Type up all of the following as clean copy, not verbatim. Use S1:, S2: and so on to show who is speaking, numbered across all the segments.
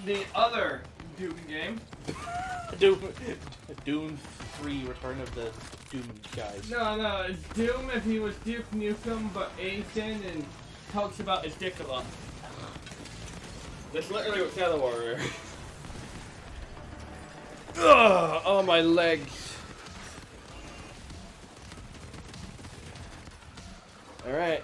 S1: the other Doom game.
S2: Doom 3 Return of the Doom guys.
S1: No, it's Doom if he was Duke Nukem, but Asian and talks about his dick a lot. That's literally what Shadow Warrior. Ugh! Oh, my legs. Alright.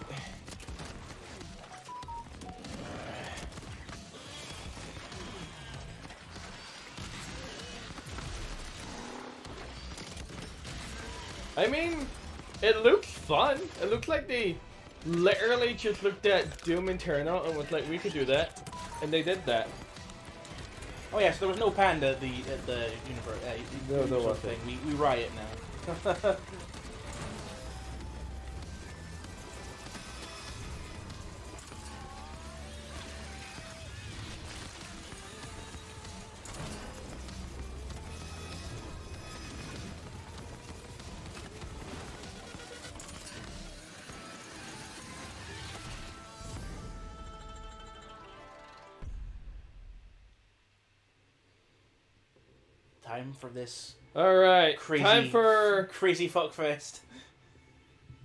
S1: I mean, it looks fun. It looks like they literally just looked at Doom Eternal and was like, we could do that. And they did that.
S2: Oh yes, there was no panda at the universe.
S1: No, wasn't.
S2: Thing. We riot now. Time for this.
S1: Alright,
S2: Crazy,
S1: time for...
S2: crazy fuckfest.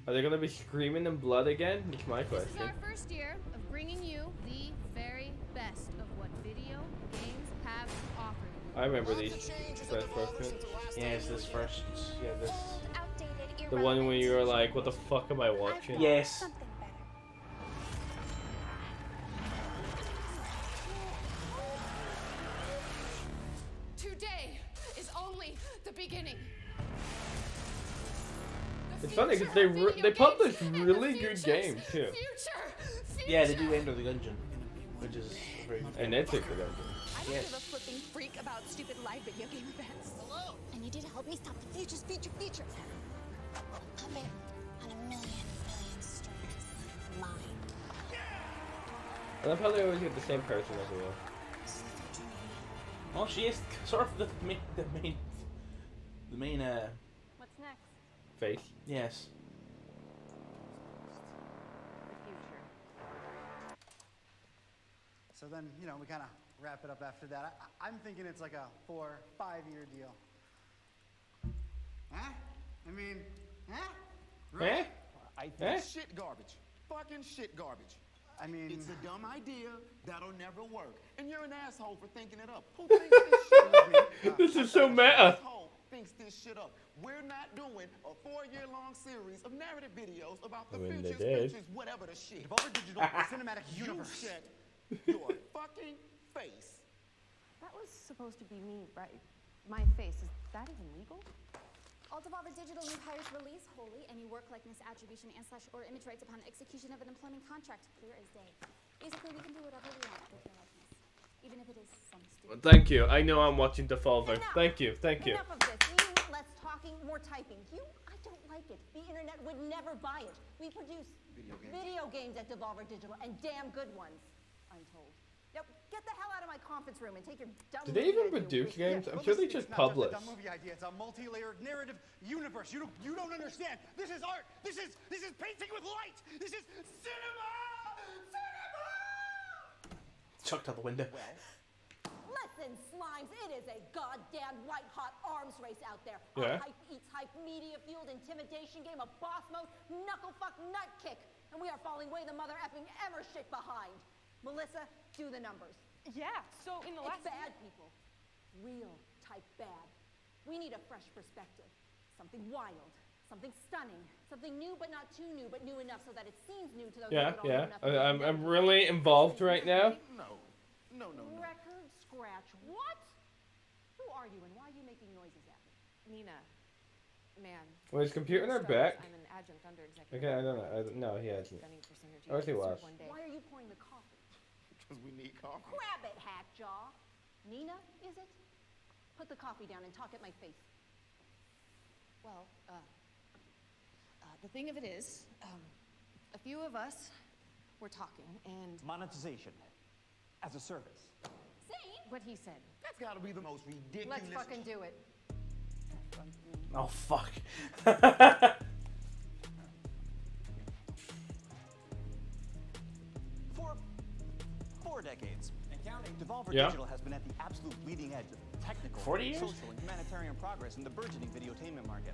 S1: Are they gonna be screaming in blood again? That's my question.
S3: This is our first year of bringing you the very best of what video games have to offer.
S1: I remember these first questions.
S2: Yeah, it's this first. Yeah, this.
S1: The one where you were like, what the fuck am I watching?
S2: Yes.
S3: Today is only the beginning.
S1: It's funny because they publish really good games too.
S2: Yeah, they do Enter the Gungeon, which is very good.
S1: And it's a good idea.
S4: I don't give a flipping freak about stupid live video game events.
S5: Hello. I need you to help me stop the future's feature. I'll bet on a million strings. Mine.
S1: I love how they always get the same person as well.
S2: Well, she is sort of the main.
S4: What's next?
S1: Face.
S2: Yes.
S4: The future.
S6: So then, you know, we kind of wrap it up after that. I'm thinking it's like a 4-5-year deal. Huh? I mean, huh?
S1: Eh?
S7: I think
S1: Eh?
S7: shit garbage. Fucking shit garbage.
S6: I mean,
S7: It's a dumb idea that'll never work. And you're an asshole for thinking it up. Who thinks this shit up?
S1: This is so meta.
S7: Asshole thinks this shit up. We're not doing a 4-year-long series of narrative videos about the
S1: I mean, they
S7: futures,
S1: did.
S7: futures, whatever the shit.
S6: Devolver Digital Cinematic Universe.
S7: You shut your fucking face.
S4: That was supposed to be me, right? My face. Is that even legal?
S8: All Devolver Digital new hires release wholly any work likeness attribution and / or image rights upon execution of an employment contract, clear as day. Basically, we can do whatever we want with your likeness, even if it is some stupid.
S1: Thank you. I know I'm watching Devolver.
S9: Enough.
S1: Thank you. Thank you.
S9: Enough of this. We need less talking, more typing. I don't like it. The internet would never buy it. We produce video games at Devolver Digital, and damn good ones, I'm told. Now, get the hell out of my conference room and take your dumb.
S1: Do they even
S9: movie
S1: produce
S9: idea
S1: games? I'm
S6: But
S1: sure they
S6: listen,
S1: just
S6: it's not
S1: publish.
S6: a dumb movie idea. It's a multi-layered narrative universe. You don't understand. This is art. This is painting with light. This is cinema.
S2: Chucked out the window.
S9: Listen, Slimes, it is a goddamn white-hot arms race out there.
S1: Yeah.
S9: A hype eats hype, media-fueled intimidation game of boss mode, knuckle-fuck nut kick. And we are falling way the mother effing ever shit behind. Melissa, do the numbers.
S4: Yeah. So in the
S9: It's
S4: last.
S9: bad, people. Real type bad. We need a fresh perspective. Something wild. Something stunning. Something new but not too new, but new enough so that it seems new to those
S1: Yeah,
S9: who don't
S1: yeah.
S9: know enough.
S1: I'm really involved right now.
S7: No.
S9: Record scratch. What? Who are you and why are you making noises at me?
S4: Nina, man.
S1: Was his computer in her back?
S4: I'm an adjunct under executive.
S1: Okay, I don't know. No, he hasn't.
S4: Gunning for synergy.
S1: Oh, he was.
S4: One day.
S9: Why are you pouring the coffee?
S7: Because we need coffee.
S9: Grab it, Hackjaw. Nina, is it? Put the coffee down and talk at my face.
S4: Well, the thing of it is, a few of us were talking, and
S10: Monetization as a service.
S4: what he said.
S7: That's got to be the most ridiculous.
S9: Let's fucking do it.
S2: Oh fuck.
S10: For 4 decades, and
S7: Devolver
S1: Yeah.
S7: Digital has been at the absolute bleeding edge of technical,
S2: 40 years?
S7: social, and humanitarian progress in the burgeoning videotainment market.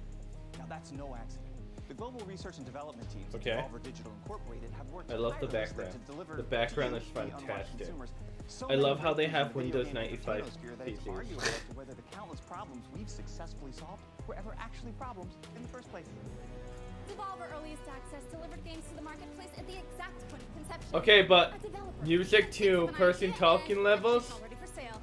S7: Now that's no accident. The global research and development teams
S1: Okay.
S7: at Devolver Digital Incorporated have worked
S1: I love the
S7: tirelessly
S1: background.
S7: to deliver
S1: The background
S7: to
S1: is
S7: you, the unwashed
S1: fantastic.
S7: consumers, so
S1: I
S7: many
S1: love how they
S7: breakthroughs
S1: have
S7: in the video
S1: Windows
S7: game
S1: 95
S7: technosphere that it's
S1: PCs.
S7: arguable as to whether the countless problems we've successfully solved were ever actually problems in the first place.
S8: Devolver Earliest Access delivered games to the marketplace at the exact point of conception.
S1: Okay, but
S8: A developer
S1: music
S8: thinks
S1: to
S8: of an
S1: person
S8: idea
S1: talking
S8: and
S1: levels.
S8: it's already for sale.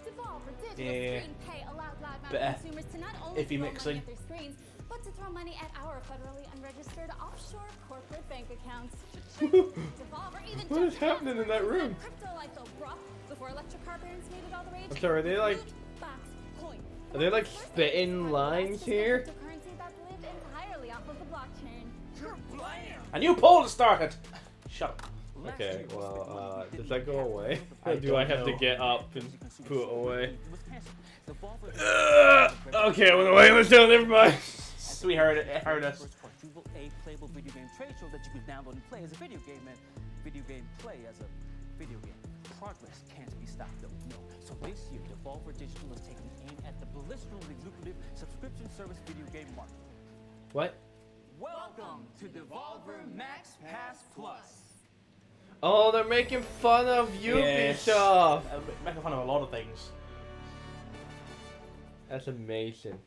S8: Devolver Digital
S2: Yeah.
S8: Screen Pay allowed loudmouth
S2: Bit of
S8: consumers to not only
S2: iffy
S8: throw
S2: mixing.
S8: money at their screens, but to throw money at our federally unregistered offshore corporate bank accounts. Devolver even
S1: What is
S8: jumped
S1: happening in that room?
S8: Crypto like the bruh before electric car barons made it all the rage.
S1: I'm sorry, are they like-
S8: Loot box coin.
S1: Are they like
S8: First
S1: spitting
S8: instance
S1: lines
S8: of
S1: here?
S8: cryptocurrency that lived entirely off of the blockchain.
S2: A new poll started. Shut up.
S1: Okay, well, does that go away?
S2: I
S1: Or do I
S2: don't
S1: have to
S2: know.
S1: get up and put it away? Okay, well, wait, let's do it, never mind.
S2: So we heard it. Heard us.
S10: Quadruple A playable video game trade show that you can download and play as a video game, and video game play as a video game. Progress can't be stopped, though. No. So this year, Devolver Digital is taking aim at the blisteringly lucrative subscription service video game market.
S1: What?
S10: Welcome to Devolver Max Pass Plus.
S1: Oh, they're making fun of Ubisoft!
S2: Making fun of a lot of things.
S1: That's amazing.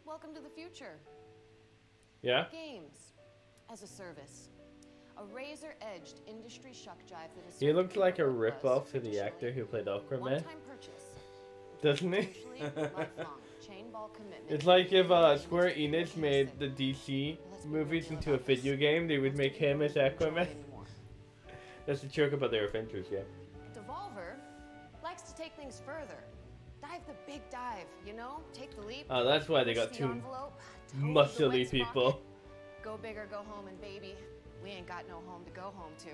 S4: Welcome to the future.
S1: Yeah?
S4: Games as a service. A razor-edged industry shuck jive that is
S1: He looks like a
S4: serving purpose,
S1: rip-off to the
S4: initially
S1: actor who played Aquaman.
S4: one-time purchase.
S1: Doesn't he?
S4: Usually lifelong chain ball commitment.
S1: It's like if Square Enix made the DC movies into a video game, they would make him as Aquaman. That's the joke about their Avengers game.
S4: Devolver likes to take things further. Dive the big dive, you know? Take the leap.
S1: Oh, that's why they
S4: push
S1: got
S4: the
S1: two
S4: envelope, toe the
S1: muscly
S4: wet
S1: people.
S4: sprocket. Go big or go home, and baby, we ain't got no home to go home to.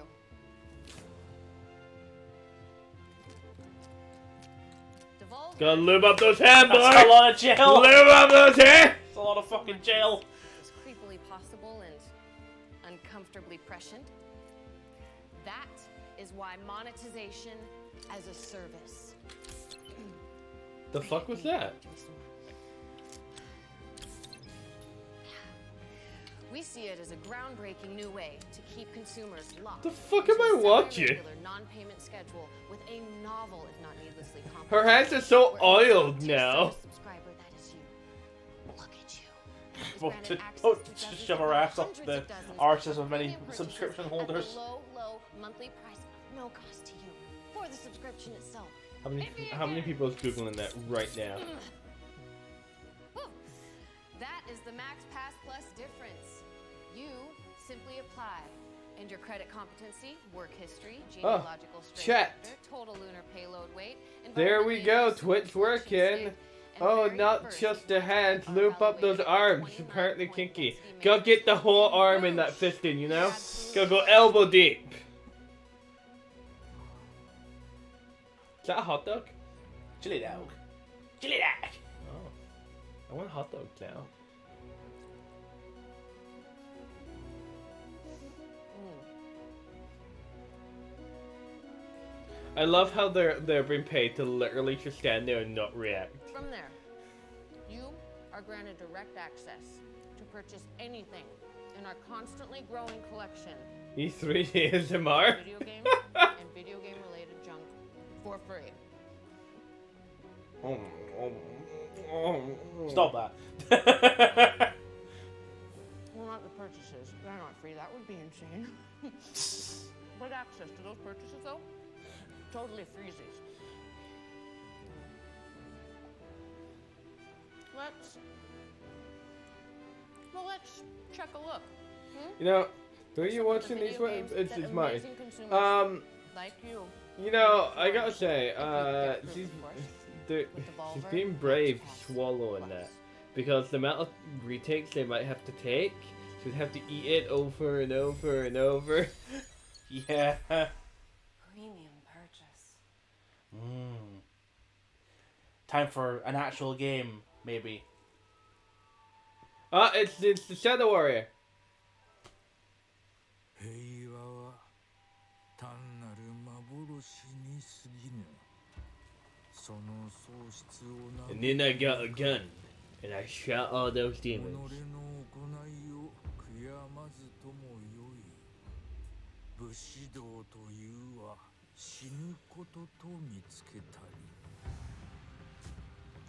S4: Devolver
S1: Gotta lube up those hands, boy!
S2: That's a lot of jail.
S1: Lube up those hands!
S2: It's a lot of fucking jail.
S4: is creepily possible and uncomfortably prescient. That is why monetization as a service.
S1: The fuck was that?
S4: We see it as a groundbreaking new way to keep consumers locked.
S1: The fuck am
S4: into
S1: I
S4: a
S1: watching?
S4: semi-regular non-payment schedule with a novel, if not needlessly complex.
S1: Her hands are so
S4: where
S1: oiled
S4: each
S1: now.
S4: service subscriber, that is you. Look at you. Is
S2: Well,
S4: granted
S2: to
S4: access
S2: don't
S4: to dozens,
S2: shove
S4: if
S2: her
S4: not
S2: ass up
S4: hundreds
S2: the
S4: of dozens
S2: arses of many
S4: premium
S2: subscription
S4: purchases
S2: holders.
S4: At the low monthly price of no cost to you for the subscription itself.
S1: How many people is googling that right now?
S4: Woo. That is the Max Pass Plus difference. You simply apply, and your credit competency, work history, genealogical strength,
S1: checked.
S4: factor, total lunar payload weight.
S1: There we
S4: environmental
S1: go,
S4: use,
S1: Twitch
S4: nutrition
S1: working.
S4: state, and
S1: Oh,
S4: very
S1: not
S4: first
S1: just the hands.
S4: are
S1: Loop up those
S4: evaluated
S1: arms.
S4: 29
S1: Apparently
S4: point
S1: kinky.
S4: density
S1: Go get the whole arm in that fisting, you know? Go elbow deep. Is that a hot dog?
S2: Chili dog. Chili dog.
S1: Oh. I want hot dogs now. I love how they're being paid to literally just stand there and not react.
S4: From there, you are granted direct access to purchase anything in our constantly growing collection
S1: E3 ASMR.
S4: video games and video game related junk for free.
S2: Stop that.
S4: Well, not the purchases. They're not free. That would be insane. But access to those purchases, though, totally freezies. Let's check a look.
S1: You know, who are you
S4: Some of the
S1: watching these
S4: video
S1: ones?
S4: games
S1: It's
S4: that
S1: mine.
S4: amazing consumers like you.
S1: You know, I gotta say, she's
S4: With
S1: she's
S4: Devolver,
S1: being brave
S4: Max Pass
S1: swallowing
S4: Plus.
S1: that. Because the amount of retakes they might have to take, she'd have to eat it over and over and over.
S2: Yeah.
S9: Premium purchase.
S2: Time for an actual game, maybe.
S1: It's the Shadow Warrior. And then I got a gun, and I shot all those demons.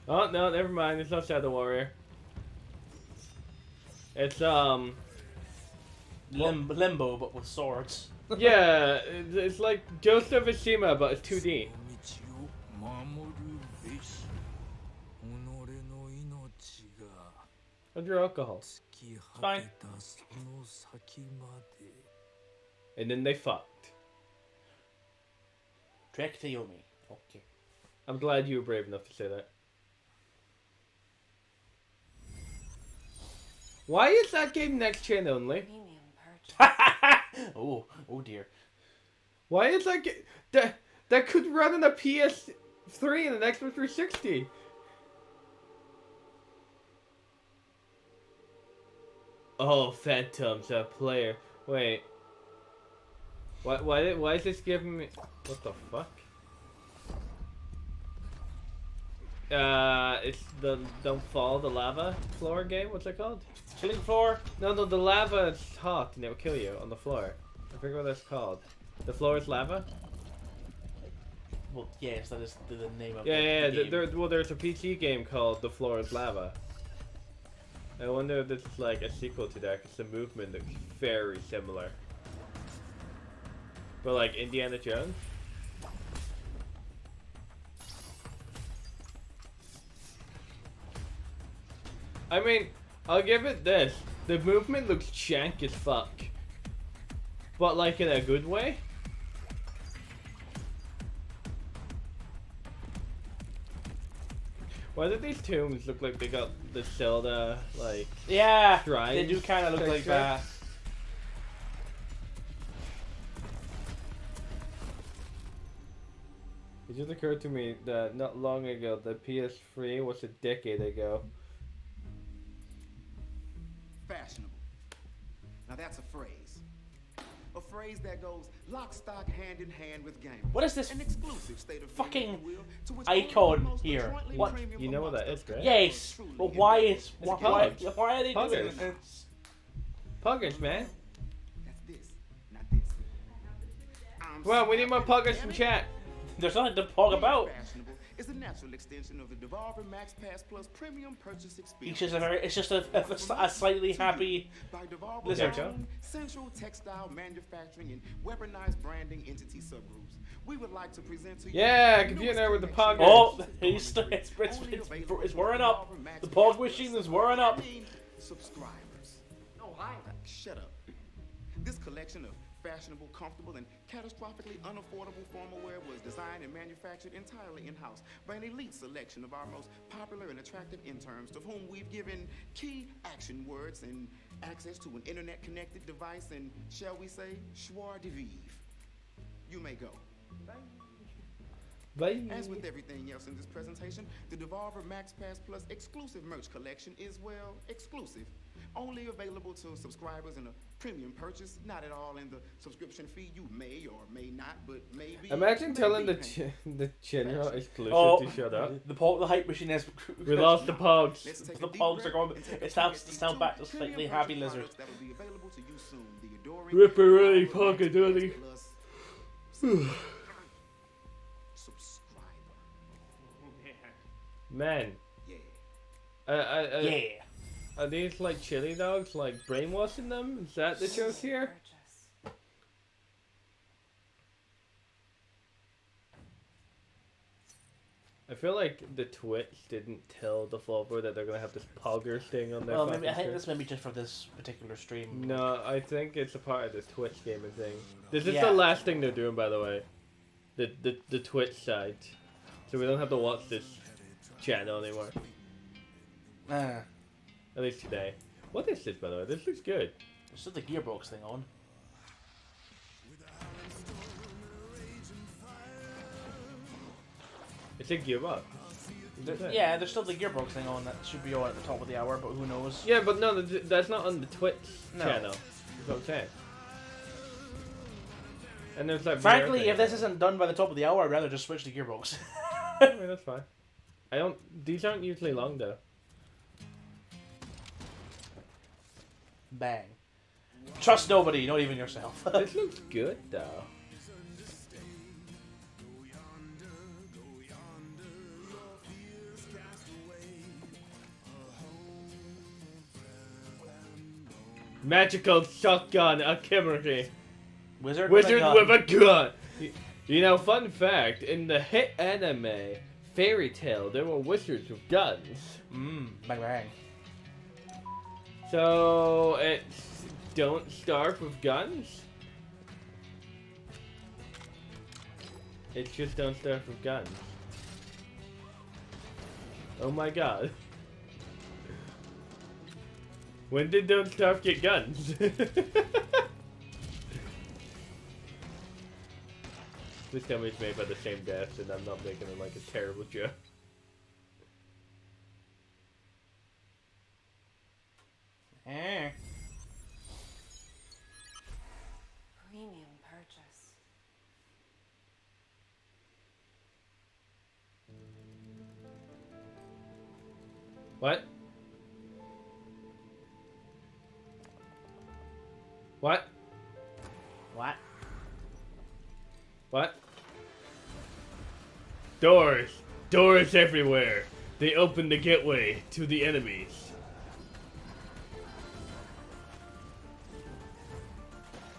S1: Oh no, never mind. It's not Shadow Warrior. It's
S2: Limbo, but with swords.
S1: yeah, it's like Ghost of Tsushima, but it's 2D. Under alcohol.
S2: It's fine.
S1: And then they fucked.
S2: Trek to Yomi. Okay.
S1: I'm glad you were brave enough to say that. Why is that game next gen only?
S2: Oh dear.
S1: Why is that that could run on a PS3 and an Xbox 360? Oh, Phantom's a player. Wait. Why is this giving me... What the fuck? It's the Don't Fall, the lava floor game? What's it called?
S2: Chilling floor?
S1: No, the lava is hot and it'll kill you on the floor. I forget what that's called. The floor is lava?
S2: Well, yes, that is the name of
S1: Yeah,
S2: the game.
S1: there's a PC game called The Floor is Lava. I wonder if it's like a sequel to that, because the movement looks very similar. But like Indiana Jones? I mean, I'll give it this. The movement looks jank as fuck. But like in a good way. Why do these tombs look like they got the Zelda, like...
S2: Yeah,
S1: shrines
S2: they do kind of look like
S1: texture?
S2: that.
S1: It just occurred to me that not long ago, the PS3 was a decade ago.
S6: Fashionable. Now that's a phrase. A phrase that goes lock, stock, hand in hand with gaming.
S2: What is this
S6: An exclusive state of
S2: fucking
S6: to which
S2: icon
S6: most
S2: here?
S6: adroitly
S2: What?
S6: premium
S1: You know what that
S6: amongst
S1: is, right?
S2: Yes,
S6: truly
S2: but why is
S1: It's
S2: why
S1: Poggers.
S2: are they doing
S1: Poggers.
S2: this?
S1: Poggers, man.
S6: That's this, not this.
S1: Well, we need more Poggers in chat.
S2: There's nothing to talk about.
S6: Fashionable is a natural extension of the Devolver Max Pass Plus premium purchase experience.
S2: It's just a slightly happy
S6: By Devolver's
S2: lizard.
S6: own central textile manufacturing and weaponized branding entity subgroups. We would like to present to you.
S1: Yeah,
S6: the
S1: computer
S6: newest
S1: with the
S6: collection
S1: Poggers.
S6: of
S2: Oh, it's wearing up. The Pog machine is wearing up.
S6: Subscribers. Oh, hi. Shut up. This collection of fashionable, comfortable, and catastrophically unaffordable formal wear was designed and manufactured entirely in-house by an elite selection of our most popular and attractive interns, to whom we've given key action words and access to an internet-connected device and, shall we say, joie de vivre. You may go.
S1: Bye.
S6: As with everything else in this presentation, the Devolver Max Pass Plus exclusive merch collection is, well, exclusive. Only available to subscribers in a premium purchase, not at all in the subscription fee you may or may not, but maybe...
S1: Imagine
S6: maybe
S1: telling
S6: pay.
S1: the general exclusive
S2: Oh,
S1: to shut up.
S2: the hype machine has.
S1: We lost the Pogs.
S6: Let's take
S2: The
S6: a deep
S2: Pogs
S6: breath
S2: are going.
S6: and take a
S2: It's
S6: look
S2: now
S6: at these
S2: now
S6: two
S2: back to
S6: premium
S2: slightly
S6: purchase
S2: happy lizard.
S6: products that will be available to you soon. The adoring
S1: Ripperoni
S6: Devolver Max
S1: Pogadilly.
S6: Pass subscriber.
S1: Man.
S6: Yeah.
S2: Yeah.
S1: Are these like chili dogs, like brainwashing them? Is that the joke here? I feel like the Twitch didn't tell Devolver that they're gonna have this Poggers thing on their
S2: Well, maybe I
S1: fucking
S2: think
S1: stream.
S2: this may be just for this particular stream.
S1: No, I think it's a part of the Twitch gaming thing. This is
S2: Yeah.
S1: the last thing they're doing, by the way. The Twitch side. So we don't have to watch this channel anymore. At least today. What is this, by the way? This looks good.
S2: This is the Gearbox thing on.
S1: It's a Gearbox.
S2: Yeah, there's still the Gearbox thing on that should be on at the top of the hour, but who knows?
S1: Yeah, but no, that's not on the Twitch
S2: No.
S1: channel. That's what I'm saying. And there's like.
S2: Frankly, if this isn't done by the top of the hour, I'd rather just switch to Gearbox.
S1: I mean, that's fine. I don't. These aren't usually long though.
S2: Bang. Trust nobody, not even yourself.
S1: This looks good though. Magical shotgun alchemy.
S2: Wizard
S1: with a gun. You know, fun fact: in the hit anime Fairy Tail, there were wizards with guns.
S2: Bang bang.
S1: So it's don't starve with guns. It's just don't starve with guns. Oh my god. When did Don't Starve get guns? This company's made by the same devs, and I'm not making it like a terrible joke.
S4: Premium purchase.
S1: What? What?
S2: What?
S1: What? Doors! Doors everywhere! They open the gateway to the enemies.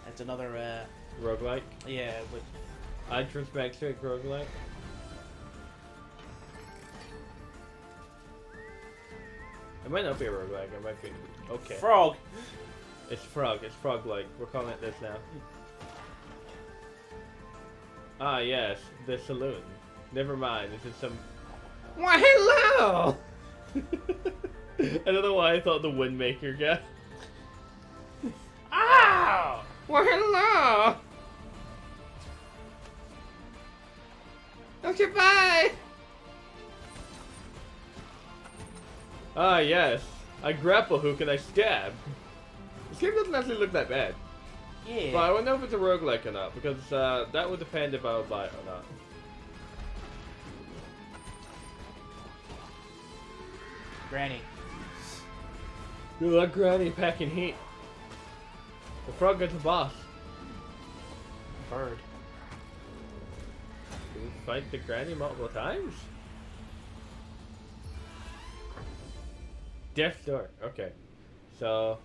S2: That's another,
S1: Roguelike?
S2: yeah, but...
S1: Introspective roguelike? It might not be a roguelike, it might be... Okay.
S2: Frog!
S1: It's frog, it's frog-like. We're calling it this now. Ah, yes, the saloon. Never mind, this is some... Why, hello! I don't know why I thought the Windmaker guy. Ow! Well, hello! Okay, bye! Ah, yes. I grapple hook and I stab. This game doesn't actually look that bad.
S2: Yeah.
S1: But I don't know if it's a roguelike or not, because that would depend if I would buy it or not.
S2: Granny.
S1: Look at that granny packing heat. The frog gets a boss.
S2: Bird.
S1: Did we fight the granny multiple times? Death door. Okay. So...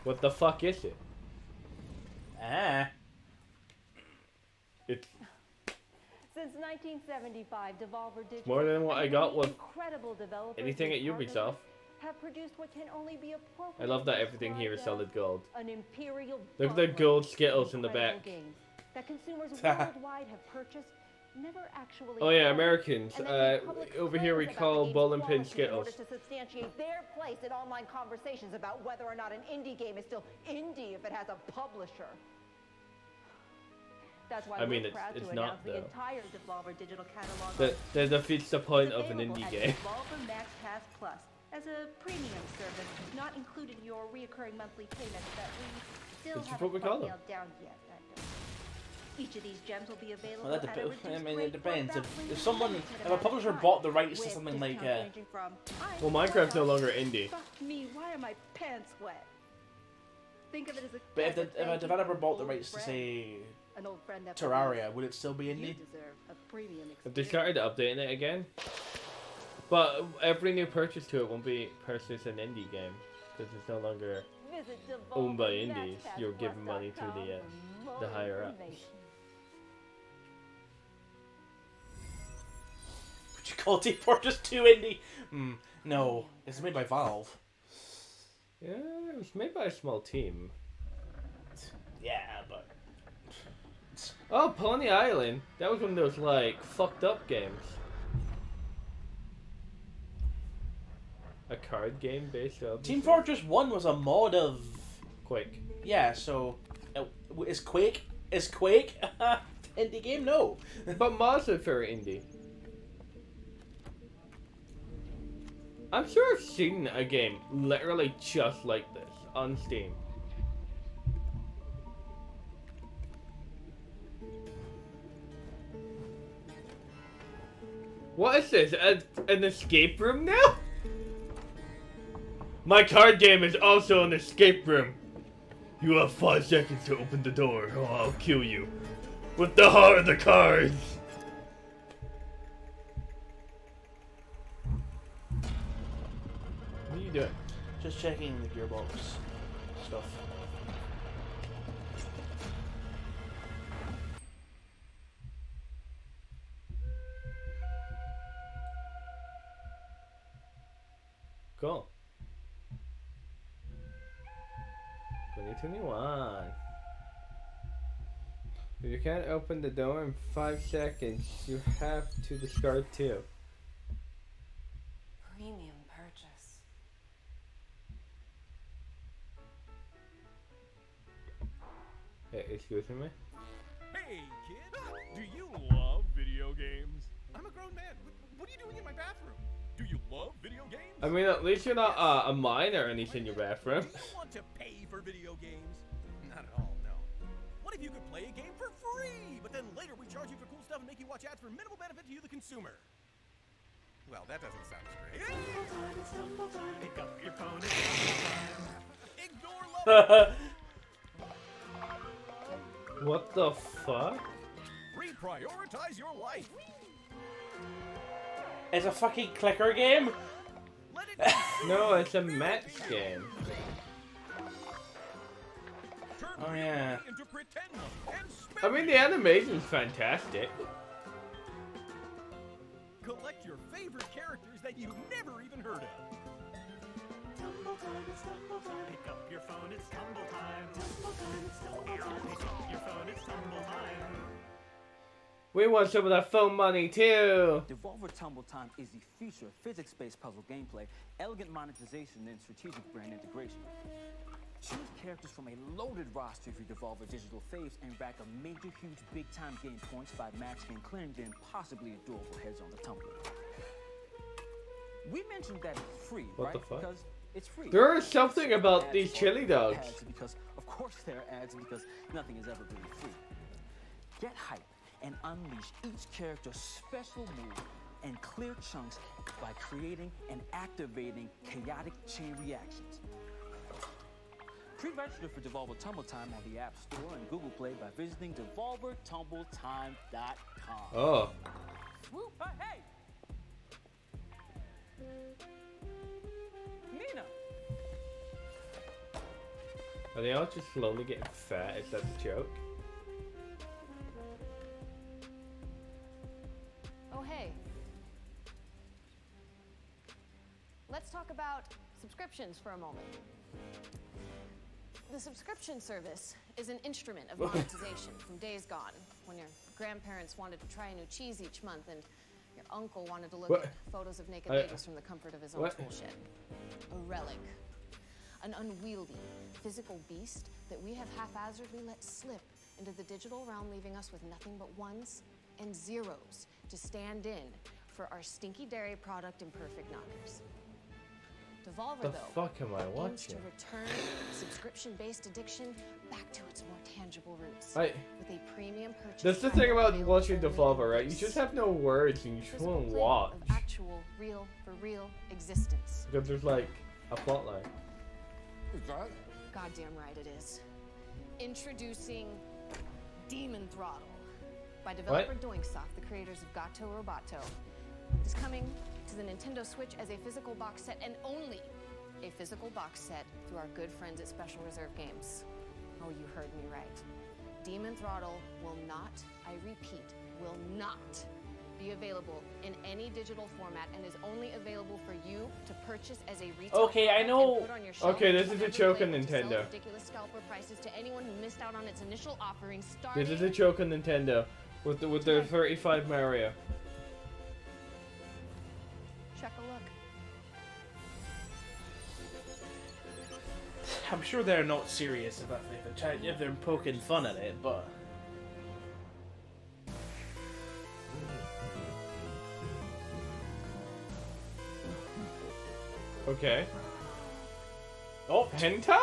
S1: what the fuck is it? It's
S9: Since 1975, Devolver Digital
S1: more than what I got with
S9: incredible developers
S1: anything at
S9: and partners
S1: Ubisoft.
S9: have produced what can only be
S1: I love that everything here is
S9: described
S1: solid gold.
S9: as an imperial
S1: Look at the
S9: gauntlet
S1: gold
S9: of
S1: Skittles in the
S9: incredible
S1: back.
S9: games that consumers worldwide have purchased, never actually
S1: Oh yeah,
S9: owned,
S1: Americans.
S9: and that the public
S1: Over here we
S9: claims about
S1: call
S9: the game's
S1: ball and pin
S9: quality in order
S1: Skittles.
S9: to substantiate their place in online conversations about whether or not an indie game is still indie if it has a publisher. That's why
S1: I mean,
S9: we're proud
S1: it's
S9: to
S1: not,
S9: announce the
S1: though.
S9: entire Devolver digital catalog.
S1: That defeats the point of an
S9: Available
S1: indie
S9: at
S1: game.
S9: Devolver Max Pass Plus as a premium service, not included in your reoccurring monthly payments that we still
S1: Which is
S9: haven't
S1: what we call
S9: quite
S1: them.
S9: nailed down yet. Each of these gems will be available
S2: Well, that
S9: at a
S2: depends.
S9: reduced
S2: I mean,
S9: rate
S2: it depends.
S9: for
S2: If
S9: about
S2: someone,
S9: 20%
S2: if a
S9: at a
S2: publisher
S9: time,
S2: bought the rights to
S9: with
S2: something like,
S9: discounts ranging from,
S1: Well, Minecraft's no longer indie.
S9: Fuck me, why are my pants wet? Think of it as a
S2: but if
S9: as a
S2: a
S9: thank you
S2: developer
S9: from
S2: bought the
S9: old
S2: rights to
S9: friend.
S2: say
S9: An old friend that
S2: Terraria, would it still be
S9: you
S2: indie?
S9: deserve a premium
S1: If they
S9: experience.
S1: started updating it again, but every new purchase to it won't be purchased an indie game because it's no longer
S9: Visit
S1: owned by
S9: Devolver
S1: indies. You're giving money to
S9: MaxPassPlus.com
S1: the
S9: for
S1: higher
S9: more
S1: ups.
S9: information.
S2: Would you call Team Fortress 2 indie? No, it's made by Valve.
S1: Yeah, it was made by a small team.
S2: Yeah, but
S1: Oh, Pony Island. That was one of those like fucked up games. A card game based on
S2: Team Fortress 1 was a mod of
S1: Quake.
S2: yeah. So is Quake indie game? No.
S1: But Moz is very indie. I'm sure I've seen a game literally just like this on Steam. What is this? An escape room now? My card game is also an escape room. You have 5 seconds to open the door, or I'll kill you. With the heart of the cards. What are you doing?
S2: Just checking the gearbox stuff.
S1: Cool. 2021. If you can't open the door in 5 seconds, you have to discard 2.
S4: Premium purchase.
S1: Hey, excuse me?
S11: Hey, kid! Do you love video games? I'm a grown man. What are you doing in my bathroom? Do you love video games?
S1: I mean, at least you're not a minor or anything in your bathroom.
S11: Do you want to pay for video games? Not at all, no. What if you could play a game for free, but then later we charge you for cool stuff and make you watch ads for minimal benefit to you, the consumer? Well, that doesn't sound as great. Pick up your phone. Ignore love.
S1: What the fuck?
S11: Reprioritize your life.
S2: It's a fucking clicker game?
S1: No, it's a match game.
S2: Oh yeah.
S1: I mean, the animation's fantastic.
S11: Collect your favorite characters that you've never even heard of. Tumble time, it's tumble time. Pick up your phone, it's tumble time. Tumble time, it's tumble time. Pick up your phone, it's tumble time.
S1: We want some of that phone money too.
S10: Devolver Tumble Time is the future of physics-based puzzle gameplay, elegant monetization, and strategic brand integration. Choose characters from a loaded roster of your Devolver digital faves and rack a major, huge, big-time game points by matching and clearing the impossibly adorable heads on the tumbler. We mentioned that it's free,
S1: What
S10: right?
S1: the fuck?
S10: Because it's free.
S1: There is something about
S10: Ads
S1: these
S10: or
S1: chili dogs.
S10: ads because, of course, there are ads because nothing is ever really free. Get hype and unleash each character's special move and clear chunks by creating and activating chaotic chain reactions. Pre-register for Devolver Tumble Time on the App Store and Google Play by visiting DevolverTumbleTime.com.
S1: Oh.
S10: Woo, hey! Nina!
S1: Are they all just slowly getting fat? Is that the joke?
S4: Oh, hey. Let's talk about subscriptions for a moment. The subscription service is an instrument of monetization from days gone, when your grandparents wanted to try a new cheese each month and your uncle wanted to look at photos of naked ladies from the comfort of his own tool shed. A relic. An unwieldy, physical beast that we have haphazardly let slip into the digital realm, leaving us with nothing but ones and zeros to stand in for our stinky dairy product imperfect knockers. Devolver,
S1: The
S4: though,
S1: fuck am I
S4: aims
S1: watching?
S4: to return subscription-based addiction back to its more tangible roots.
S1: Right.
S4: With a premium purchase.
S1: That's the
S4: plan
S1: thing about
S4: available
S1: watching
S4: for
S1: Devolver, right? You
S4: limited
S1: just
S4: use.
S1: have no words and you just
S4: Physical
S1: want to
S4: play
S1: watch.
S4: of actual, real, for real existence.
S1: Because there's like a plot line.
S4: Goddamn right it is. Introducing Demon Throttle by developer Doinksoft, the creators of Gato Roboto. It is coming to the Nintendo Switch as a physical box set, and only a physical box set through our good friends at Special Reserve Games. Oh, you heard me right. Demon Throttle will not, I repeat, will not be available in any digital format and is only available for you to purchase as a retail
S2: Okay, I
S4: product
S2: know.
S4: and put on your shelf.
S1: Okay, this is a
S4: Never
S1: joke on
S4: labeled to sell
S1: Nintendo.
S4: ridiculous scalper prices to anyone who missed out on its initial offering starting.
S1: This is a joke on Nintendo with their 35 Mario.
S4: Check a look.
S2: I'm sure they're not serious about it if they're poking fun at it, but
S1: Okay.
S2: Oh,
S1: hentai?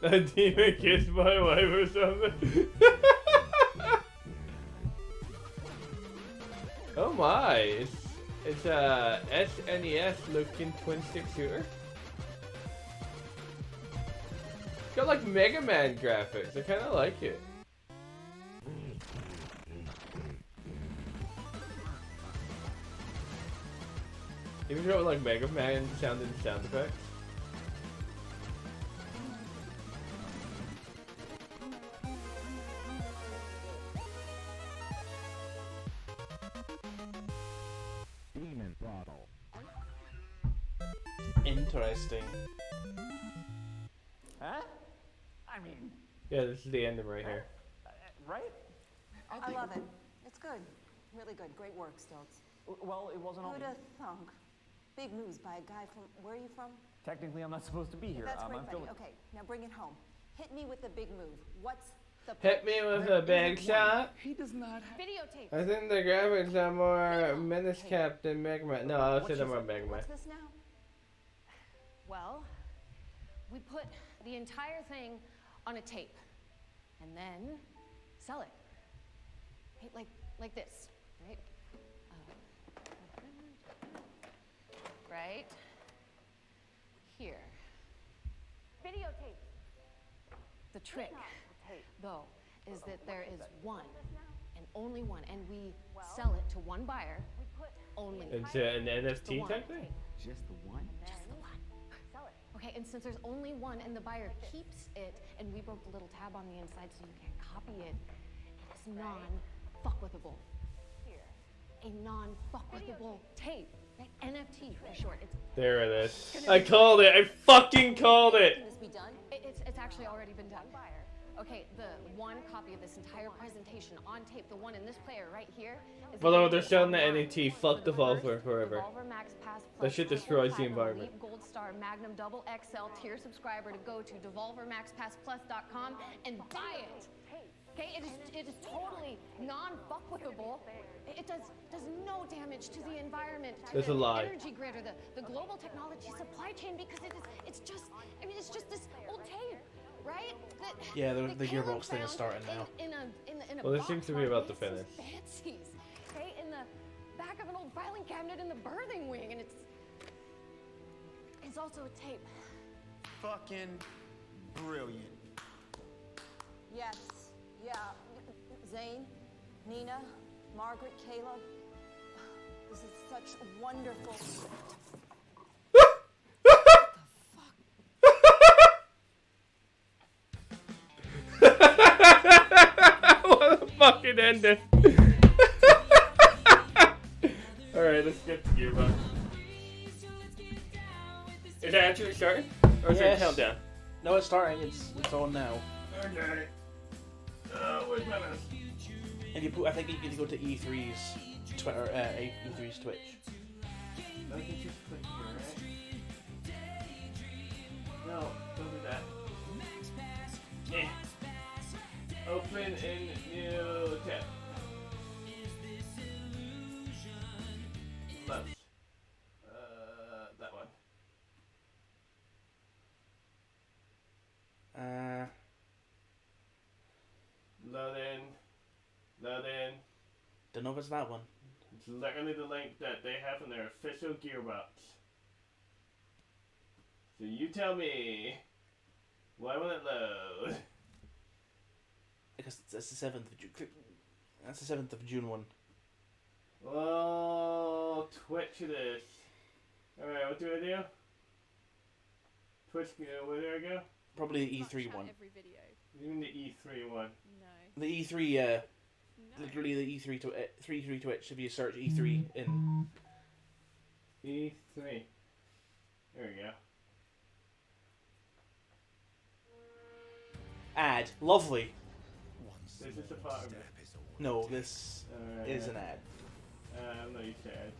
S1: A demon kissed my wife or something. Oh my! It's a SNES looking twin stick shooter. It's got like Mega Man graphics. I kind of like it. Even got like Mega Man sound effects.
S12: Demon Throttle.
S2: interesting.
S10: Huh? I mean...
S1: Yeah, this is the ending right here.
S10: Right?
S9: I love it. It's good. Really good. Great work, Stilts.
S10: Well, it wasn't all...
S9: Who'da thunk? Big moves by a guy from... Where are you from?
S10: Technically, I'm not supposed to be here.
S9: That's great,
S10: I'm
S9: buddy. Okay, now bring it home. Hit me with the big move. What's the...
S1: Hit me with a big shot.
S6: He does not have...
S9: Videotape.
S1: I think the graphics are more Menace Cap than Mega Man. No, I'll say they're more Mega Man.
S9: What's this now?
S4: Well, we put the entire thing on a tape and then sell it. Right? Like this, right? Right here. Videotape. The trick, though, is that there is one and only one, and we sell it to one buyer only.
S1: It's an NFT type thing?
S6: Just the one?
S4: Just the one. Okay, and since there's only one and the buyer keeps it, and we broke the little tab on the inside so you can't copy it, it is non-fuckwithable. A non-fuckwithable tape. Right? NFT for short.
S1: There it is. I called it. I fucking called it.
S4: Can this be done? It's actually already been done. Okay, the one copy of this entire presentation on tape, the one in this player right here.
S1: Although they're selling the NFT, fuck Devolver forever.
S4: Devolver Max Pass Plus
S1: That shit destroys the environment.
S4: Elite Gold Star Magnum Double XL tier subscriber to go to devolvermaxpassplus.com and buy it. Okay, it is totally non-fuckwithable. It does no damage to the environment, to
S1: That's
S4: the
S1: a lie.
S4: energy grid or the global technology supply chain, because it's just this old tape, right? That,
S2: Yeah, the
S4: that
S2: gearbox thing
S4: Caleb
S2: is starting
S4: found
S2: now.
S4: in a
S1: Well, this
S4: box
S1: seems to be
S4: on
S1: about to
S4: Mrs.
S1: finish.
S4: Fancy's, okay, in the back of an old filing cabinet in the birthing wing, and it's also a tape.
S6: Fucking brilliant.
S9: Yes. Yeah. Zane, Nina, Margaret, Caleb. This is such wonderful...
S1: What a fucking ending. Alright, let's get the gearbox. Is it actually starting? Or is there a countdown?
S2: No, it's starting. It's on now.
S1: Okay. Where's my mouse?
S2: And I think you need to go to E3's Twitter, E3's Twitch.
S1: I can just click here, right? No, don't do that. Open in new tab. Mouse. That one. Load in.
S2: Don't know if it's that one.
S1: It's literally the link that they have in their official Gearbox. So you tell me, why won't it load?
S2: Because that's the 7th of June. That's the 7th of June one.
S1: Oh, Twitch it is. Alright, what do I do? Twitch, where do I go?
S2: Probably the E3 one.
S3: Every video.
S1: You mean the E3 one?
S3: No.
S2: The E3, literally the E3 to 3 Twitch. If you search E3 in
S1: E3. There we go.
S2: ad, lovely.
S1: Is this a part of it?
S2: No, this is an ad.
S1: I'm not used to ads.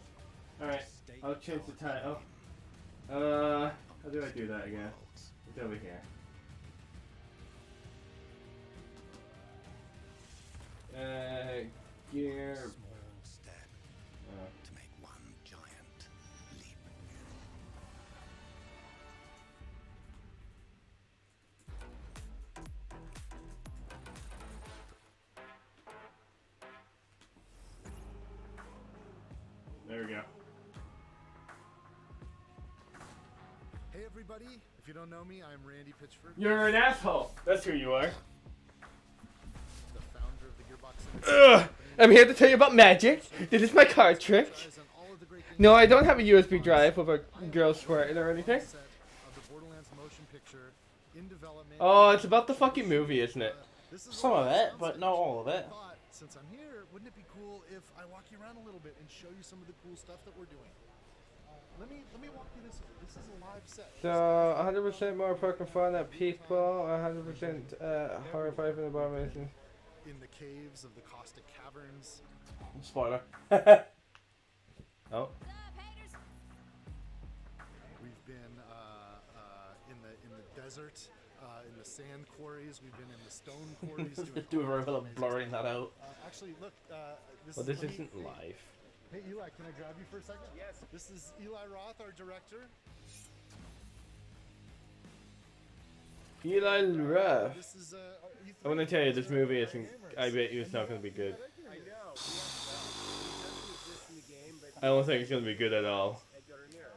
S1: Alright, I'll change the title. How do I do that again? It's over here. Gear.
S13: Small step to make one giant
S1: go.
S13: Hey everybody, if you don't know me, I'm Randy Pitchford.
S1: You're an asshole. That's who you are.
S13: The founder of the Gearbox.
S1: Ugh. I'm here to tell you about magic. This is my cartridge. No, I don't have a USB drive with a girl squirting or anything. Oh, it's about the fucking movie, isn't it?
S2: Some of it, but not all of it.
S13: Since I'm here, wouldn't it be cool if I walk you around a little bit and show you some of the cool stuff that we're doing? Let me walk you this way. This is a live set.
S1: So, 100% more fucking fun at people, 100% horrifying from the abomination.
S13: In the caves of the caustic caverns.
S2: Spoiler.
S1: Oh.
S13: We've been in the desert, in the sand quarries. We've been in the stone quarries.
S2: Do a very well of blurring that out.
S13: Actually, look.
S1: This isn't live.
S13: Hey Eli, can I grab you for a second? Yes. This is Eli Roth, our director.
S1: Eli Roth. I want to tell you, this movie isn't. I bet you it's not going to be good.
S14: I know.
S1: I don't think it's going to be good at all.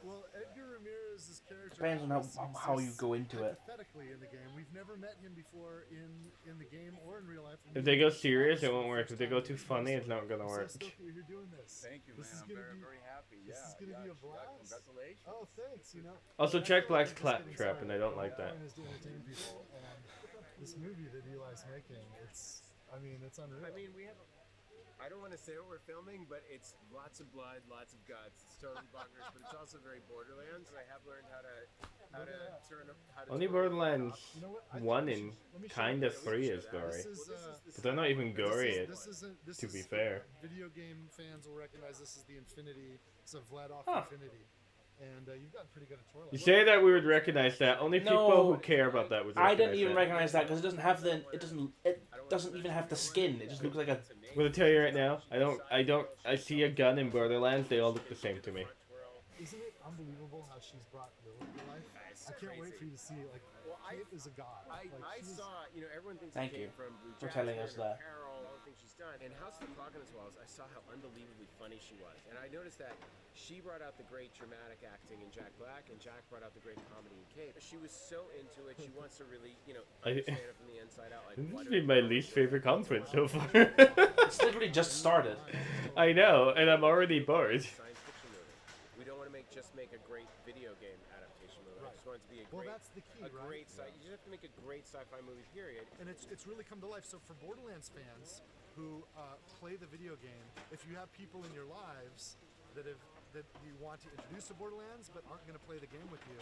S13: Well, Edgar Ramirez's character
S2: Depends on how you go into it.
S13: Hypothetically in the game, we've never met him before in the game or in real life.
S1: If they go serious, it won't work. If they go too funny, it's not going to work.
S13: You're doing this.
S14: Thank you, man. I'm very happy.
S13: This is going to be a blast.
S14: Congratulations.
S13: Oh, thanks. You know.
S1: Also, check Black's Claptrap, and I don't like that.
S13: This movie that Eli's making, it's unreal.
S14: I mean, I don't want to say what we're filming, but it's lots of blood, lots of guts. It's totally bonkers, but it's also very Borderlands. I have learned how to turn.
S1: Only Borderlands 1 and kinda 3 is gory, but they're not even gory. To be fair.
S13: Video game fans will recognize this as the Infinity. It's a Vladoff Infinity. And you've gotten pretty good at Torlight.
S1: You say that we would recognize that. Only people who care about that would.
S2: I didn't even recognize that because it doesn't have the. It doesn't even have the skin. It just looks like a.
S1: I'm gonna tell you right now. I see a gun in Borderlands. They all look the same to me.
S13: Isn't it unbelievable how she's brought Lilith to life? I can't wait for you to see it. Like, Kate is a god.
S14: I saw, everyone thinks
S2: Thank
S14: it
S2: you
S14: came from Blue
S2: for telling us
S14: Jasmine,
S2: that.
S14: Carol, all the things she's done. And House of the Clock on His Walls, I saw how unbelievably funny she was. And I noticed that she brought out the great dramatic acting in Jack Black, and Jack brought out the great comedy in Kate. She was so into it, she wants to really, understand it from the inside out. Like,
S1: This has been my least favorite conference so far.
S2: It's literally just started.
S1: I know, and I'm already bored.
S14: Science fiction movie. We don't want to just make a great video game adaptation movie. I just want it to be a great,
S13: that's the key,
S14: great you just have to make a great sci-fi movie, period.
S13: And it's really come to life. So for Borderlands fans who play the video game, if you have people in your lives that you want to introduce to Borderlands but aren't going to play the game with you,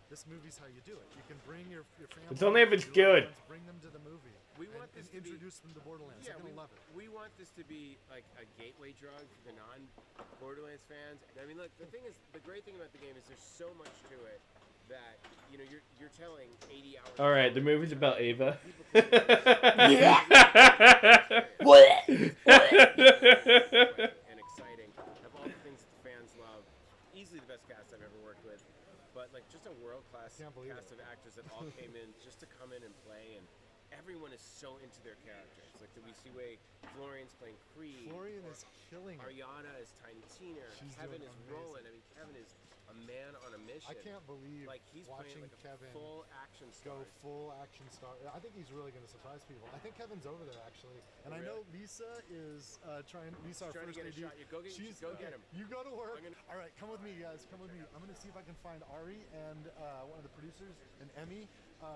S13: this movie's how you do it. You can bring your family.
S1: It's only if it's good.
S13: Bring them to the movie.
S14: We want this to
S13: introduce them to Borderlands.
S14: Yeah,
S13: They're gonna love it.
S14: We want this to be like a gateway drug for the non-Borderlands fans. I mean, look, the thing is, the great thing about the game is there's so much to it that you're telling 80 hours.
S1: All right, the movie's about Ava.
S2: What?
S14: And exciting. Of all the things that the fans love, easily the best cast I've ever worked with. But like just a world-class cast of actors that all came in just to come in and play, and everyone is so into their characters. Like we see way Florian's playing Creed.
S13: Florian is killing it.
S14: Ariana is Tiny Tina. Kevin is Roland. I mean, Kevin is a man on a mission.
S13: I can't believe
S14: he's
S13: watching
S14: playing like
S13: Kevin
S14: full action star.
S13: go full action star. I think he's really going to surprise people. I think Kevin's over there actually, and I know Lisa is trying. Lisa, our
S14: trying
S13: first
S14: to get a
S13: AD,
S14: shot. You go get him.
S13: You go to work. All right, come with me, guys. Come with me. I'm going to see if I can find Ari and one of the producers and Emmy.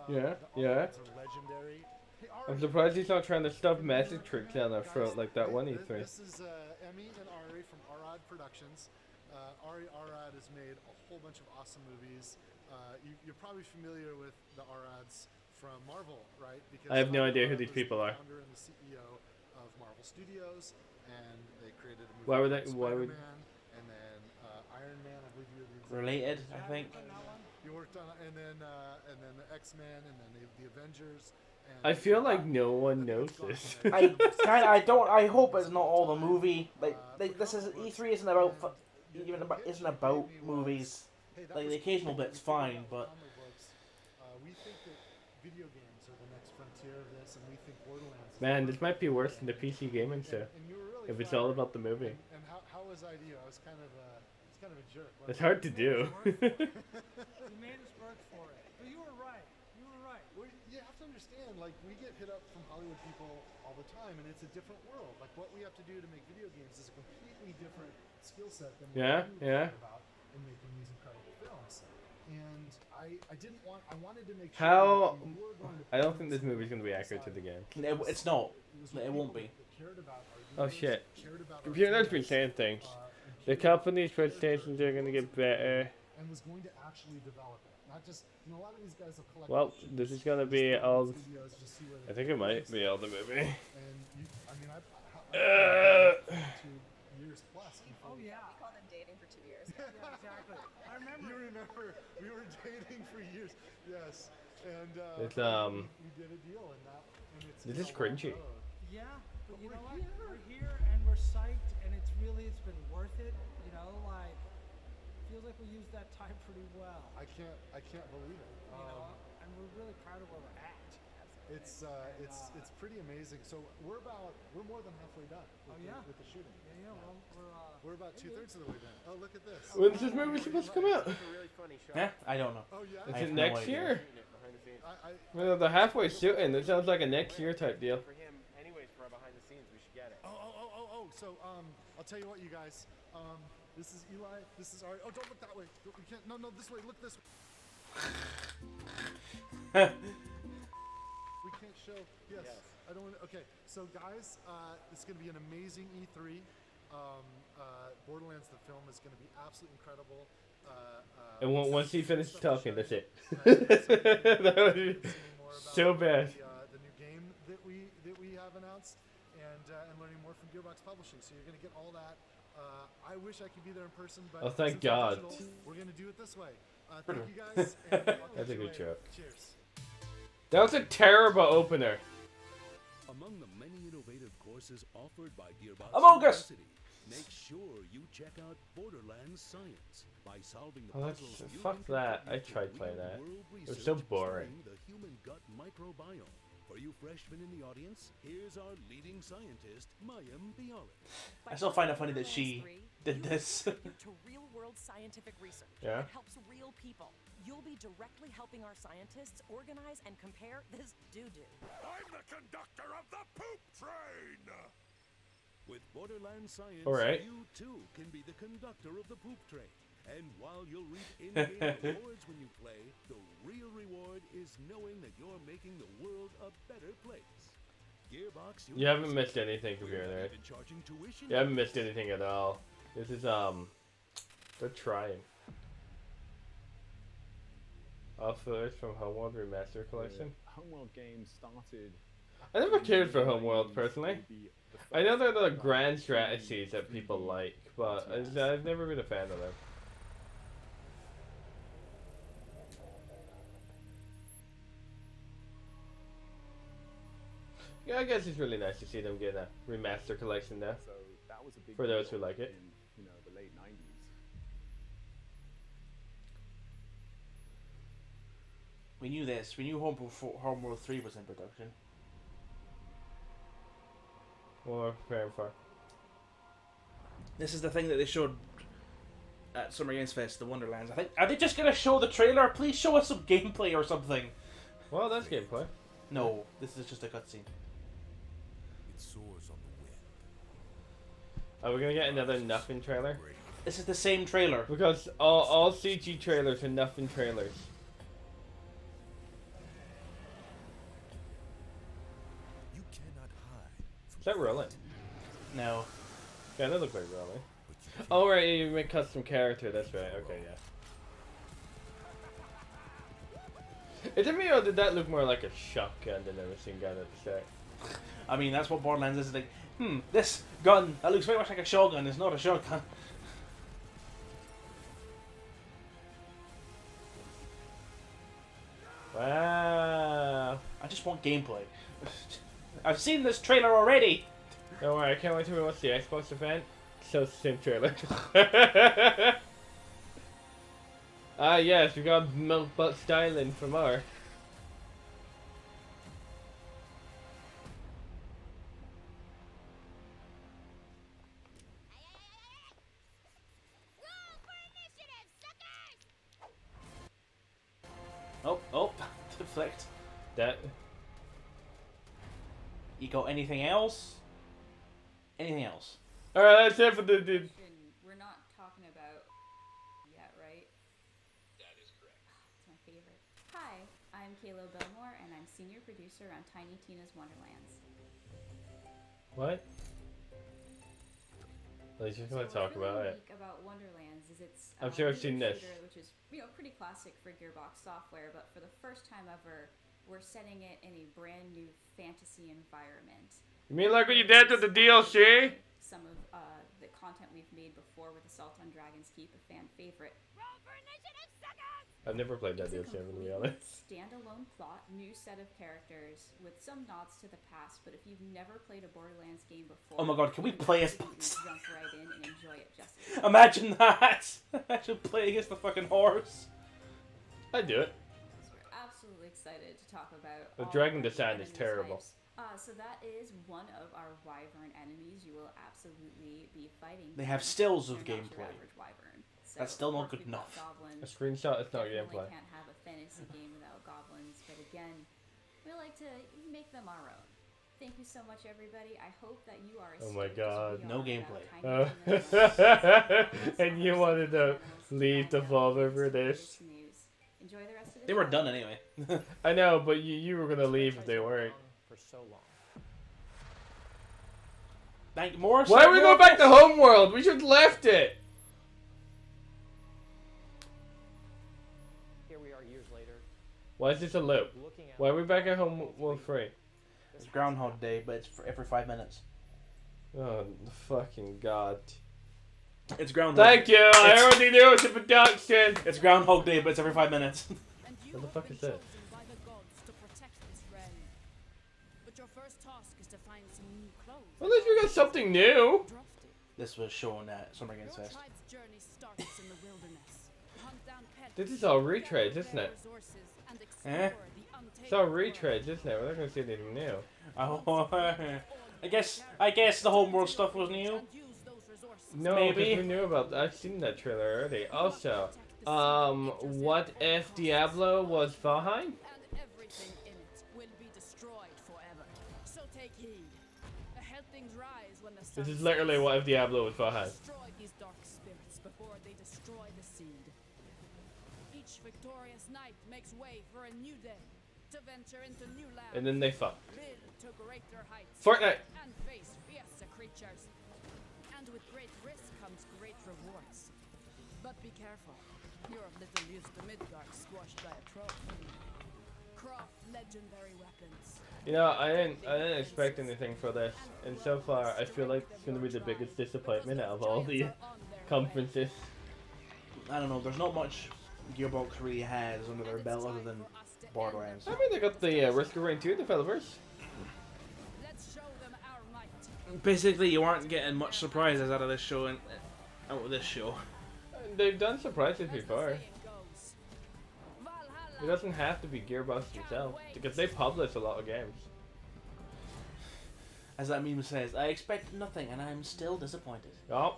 S1: Yeah.
S13: Are legendary. Hey, Ari.
S1: I'm surprised he's not trying to stuff magic tricks down their throat like that one E3.
S13: This is Emmy and Ari from Arad Productions. Ari Arad has made a whole bunch of awesome movies. You're probably familiar with the Arads from Marvel, right? Because
S1: I have no idea who these people are.
S13: The founder and the CEO of Marvel Studios, and they created a movie.
S1: Why would they?
S13: Spider-Man,
S1: Why would?
S13: And then Iron Man, I believe you were the
S2: Related, I think.
S13: You worked on, and then the X-Men, and then the Avengers.
S1: I feel like no one knows this.
S2: I hope it's not all the movie. Like this is E3 isn't about isn't about movies. Like the occasional bit's fine, but.
S13: We think that video games are the next frontier of this, and we think Borderlands.
S1: Man, this might be worse than the PC gaming show. If it's all about the movie.
S13: And how was idea. I was kind of a jerk.
S1: It's hard to do.
S15: You made us work for it. But you were right. You were right.
S13: Well, you have to understand, like, we get hit up from Hollywood people all the time, and it's a different world. Like, what we have to do to make video games is a completely different skill set than what you care about in making these incredible films. And I wanted to make sure
S1: How?
S13: that we were going to
S1: I don't think this movie's gonna be accurate to the game.
S2: It's not. It won't be.
S1: Oh shit. Computer Nerd's been saying things. The company's presentations are gonna get better.
S13: And was going to actually develop it. Not just, a lot of these guys will collect.
S1: Well, this is gonna be all. I think it might be all the movie.
S13: And I 2 years plus.
S15: Oh yeah.
S9: We called them dating for 2 years.
S15: Yeah, exactly. I remember.
S13: You remember? We were dating for years. Yes. And
S1: It's
S13: we did a deal, and it's.
S1: This is cringy.
S15: Yeah, but you know what? We're here and we're psyched, and it's been worth it. You know, like feels like we used that time pretty well.
S13: I can't believe it.
S15: You know, and we're really proud of where we're at.
S13: It's pretty amazing. So we're more than halfway done with the shooting.
S15: Yeah,
S13: we're about 2/3 of the way done. Oh, look at this.
S1: When's this movie supposed to come out?
S2: Yeah, I don't know.
S13: Oh yeah.
S1: Is it next year? Well, they're halfway shooting. It sounds like a next year type deal.
S14: For him, anyways, for our behind the scenes, we should get it.
S13: Oh. So I'll tell you what, you guys. This is Eli. This is Ari. Oh, don't look that way. We can't. No, this way. Look this way. We can't show. Yes. I don't want to. Okay. So guys, it's going to be an amazing E3. Borderlands the film is going to be absolutely incredible.
S1: And once he finishes talking, that's it. That would be so bad.
S13: The new game that we have announced, and learning more from Gearbox Publishing. So you're going to get all that. I wish I could be there in person, but
S1: oh, thank God.
S13: We're going to do it this way. Thank you guys. And
S1: that's a good joke.
S13: Cheers.
S1: That was a terrible opener.
S16: Among the many innovative courses offered by Gearbox
S2: Among Us.
S16: University, make sure you check out Borderlands Science by solving the
S1: Oh,
S16: puzzles you
S1: fuck
S16: can
S1: that. I
S16: contribute to
S1: tried playing that.
S16: real-world
S1: It was so
S16: research
S1: boring.
S16: studying the human gut microbiome. For you freshmen in the audience, here's our leading scientist, Mayim Bialik.
S2: I still find it funny that she did this.
S17: To real-world scientific research
S1: Yeah.
S17: that helps real people. You'll be directly helping our scientists organize and compare this doo-doo.
S16: I'm the conductor of the poop train! With Borderlands Science,
S1: All right.
S16: you too can be the conductor of the poop train. And while you'll reap in-game rewards when you play, the real reward is knowing that you're making the world a better place. Gearbox.
S1: You haven't missed anything, Computer Nerd. You haven't missed anything at all. This is they're trying. Offers from Homeworld Remaster Collection.
S18: Homeworld games started.
S1: I never cared for Homeworld personally. I know they're the grand strategies that people like, but I've never been a fan of them. Yeah, I guess it's really nice to see them get a remaster collection now.
S18: So that was a big
S1: for those who
S18: deal
S1: like it.
S18: In, the late 90s.
S2: We knew this. We knew Homeworld 3 was in production.
S1: Well, very far.
S2: This is the thing that they showed at Summer Games Fest, the Wonderlands. I think. Are they just gonna show the trailer? Please show us some gameplay or something.
S1: Well, that's gameplay.
S2: No, this is just a cutscene.
S16: It soars on the wind.
S1: Are we gonna get another nothing trailer?
S2: This is the same trailer.
S1: Because all CG trailers are nothing trailers.
S16: You cannot hide.
S1: Is that Roland?
S2: No.
S1: Yeah, that looks like Roland. Oh right, you make custom character. That's right. Okay, yeah. Is it me or did that look more like a shotgun than a machine gun at the start?
S2: I mean, that's what Borderlands is. Like, this gun that looks very much like a shotgun is not a shotgun.
S1: Wow.
S2: I just want gameplay. I've seen this trailer already.
S1: Don't worry, I can't wait till we watch the Xbox event. So it's the same trailer. Ah yes, we got milk butt styling from our.
S2: Oh, deflect.
S1: That.
S2: You got anything else? Anything else?
S1: All right, that's it for the dude.
S19: We're not talking about yet, right?
S20: That is correct.
S19: It's my favorite. Hi, I'm Kayla Belmore, and I'm senior producer on Tiny Tina's Wonderlands.
S1: What? Well, you just want to talk about it.
S19: About Wonderlands is it's
S1: I'm sure I've seen this.
S19: Which is pretty classic for Gearbox software, but for the first time ever, we're setting it in a brand new fantasy environment.
S1: You mean like what you did with the DLC?
S19: Some of the content we've made before with Assault on Dragon's Keep, a fan favorite. Roll for initiative, suckers!
S1: I've never played that DLC, I'm gonna be honest.
S19: Standalone plot, new set of characters with some nods to the past. But if you've never played a Borderlands game before,
S2: Oh my god, can we play as
S19: jump right in and enjoy it just.
S2: Imagine that! Imagine playing as the fucking horse.
S1: I'd do it.
S19: We're absolutely excited to talk about.
S1: The dragon design is terrible.
S19: So that is one of our wyvern enemies you will absolutely be fighting.
S2: They have stills of
S19: They're not
S2: gameplay.
S19: your average wyvern. So,
S2: That's still
S19: of
S2: not
S19: course,
S2: good
S19: we've got
S2: enough.
S19: Goblins.
S1: A screenshot is not
S19: Definitely
S1: gameplay.
S19: Can't have a fantasy game without goblins, but again, we like to make them our own. Thank you so much, everybody. I hope that you are.
S1: Oh my god.
S2: No gameplay.
S1: And you wanted to leave Devolver for this.
S19: Enjoy the rest of the
S2: They were
S19: show.
S2: done anyway.
S1: I know, but you were gonna leave if they weren't.
S10: For so long.
S2: More.
S1: Why are we going back to Homeworld? We should have left it.
S10: Here we are years later.
S1: Why is this a loop? Why are we back at Homeworld 3?
S2: It's Groundhog Day, but it's for every 5 minutes.
S1: Oh, fucking god.
S2: It's Groundhog.
S1: Thank you. I already knew it's a production.
S2: It's Groundhog Day, but it's every 5 minutes.
S1: What the fuck is this?
S21: By the gods to protect this realm. But your first task is to find some new clothes.
S1: Well, at least we got something new.
S2: This was shown at Summer Games Fest.
S21: Tribe's journey starts in the wilderness. Hunt down pets,
S1: This is all retreads, isn't it?
S21: resources, and explore
S2: Eh?
S21: the
S1: It's all retreads, isn't it? We're not gonna see anything new.
S2: Oh, I guess the Homeworld stuff was new.
S1: No,
S2: Maybe.
S1: we knew about. I've seen that trailer already. Also, what if Diablo was Valheim?
S21: everything in it will be destroyed forever. So take heed. Ahead things rise when the sun
S1: This is literally what if Diablo was Valheim.
S21: destroy these dark spirits before they destroy the seed. Each victorious knight makes way for a new day to venture into new lands.
S1: And then they fuck.
S21: Build to greater heights.
S1: Fortnite.
S21: And face fiercer creatures. And with great risk comes great rewards. But be careful. You're of little use to Midgard squashed by a troll. Craft legendary weapons.
S1: You know, I didn't expect anything for this, and so far I feel like it's gonna be the biggest disappointment out of all the conferences.
S2: I don't know. There's not much Gearbox really has under their belt other than Borderlands.
S1: I mean, they got the Risk of Rain 2 developers.
S2: Basically, you aren't getting much surprises out of this show and out of this show.
S1: They've done surprises before. It doesn't have to be Gearbox themselves, because they publish a lot of games.
S2: As that meme says, I expected nothing and I'm still disappointed.
S1: Oh.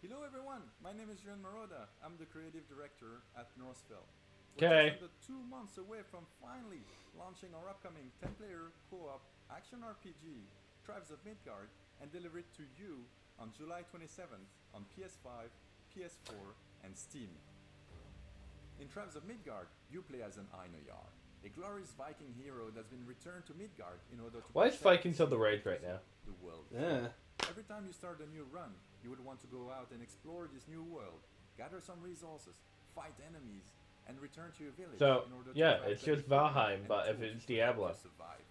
S22: Hello everyone, my name is Jean Maroda. I'm the creative director at Northville.
S1: Okay.
S22: We're just under 2 months away from finally launching our upcoming 10-player co-op action RPG, Tribes of Midgard, and deliver it to you on July 27th on PS5, PS4, and Steam. In Tribes of Midgard, you play as an Einojár, a glorious Viking hero that's been returned to Midgard in order to
S1: Why is
S22: protect
S1: Vikings on the rage right now?
S22: the world.
S1: Yeah.
S22: Every time you start a new run, you would want to go out and explore this new world, gather some resources, fight enemies, and return to your village
S1: So,
S22: in order to
S1: yeah,
S22: provide
S1: it's just
S22: better food
S1: Valheim,
S22: and
S1: but if
S22: tools
S1: it's Diablo.
S22: to survive.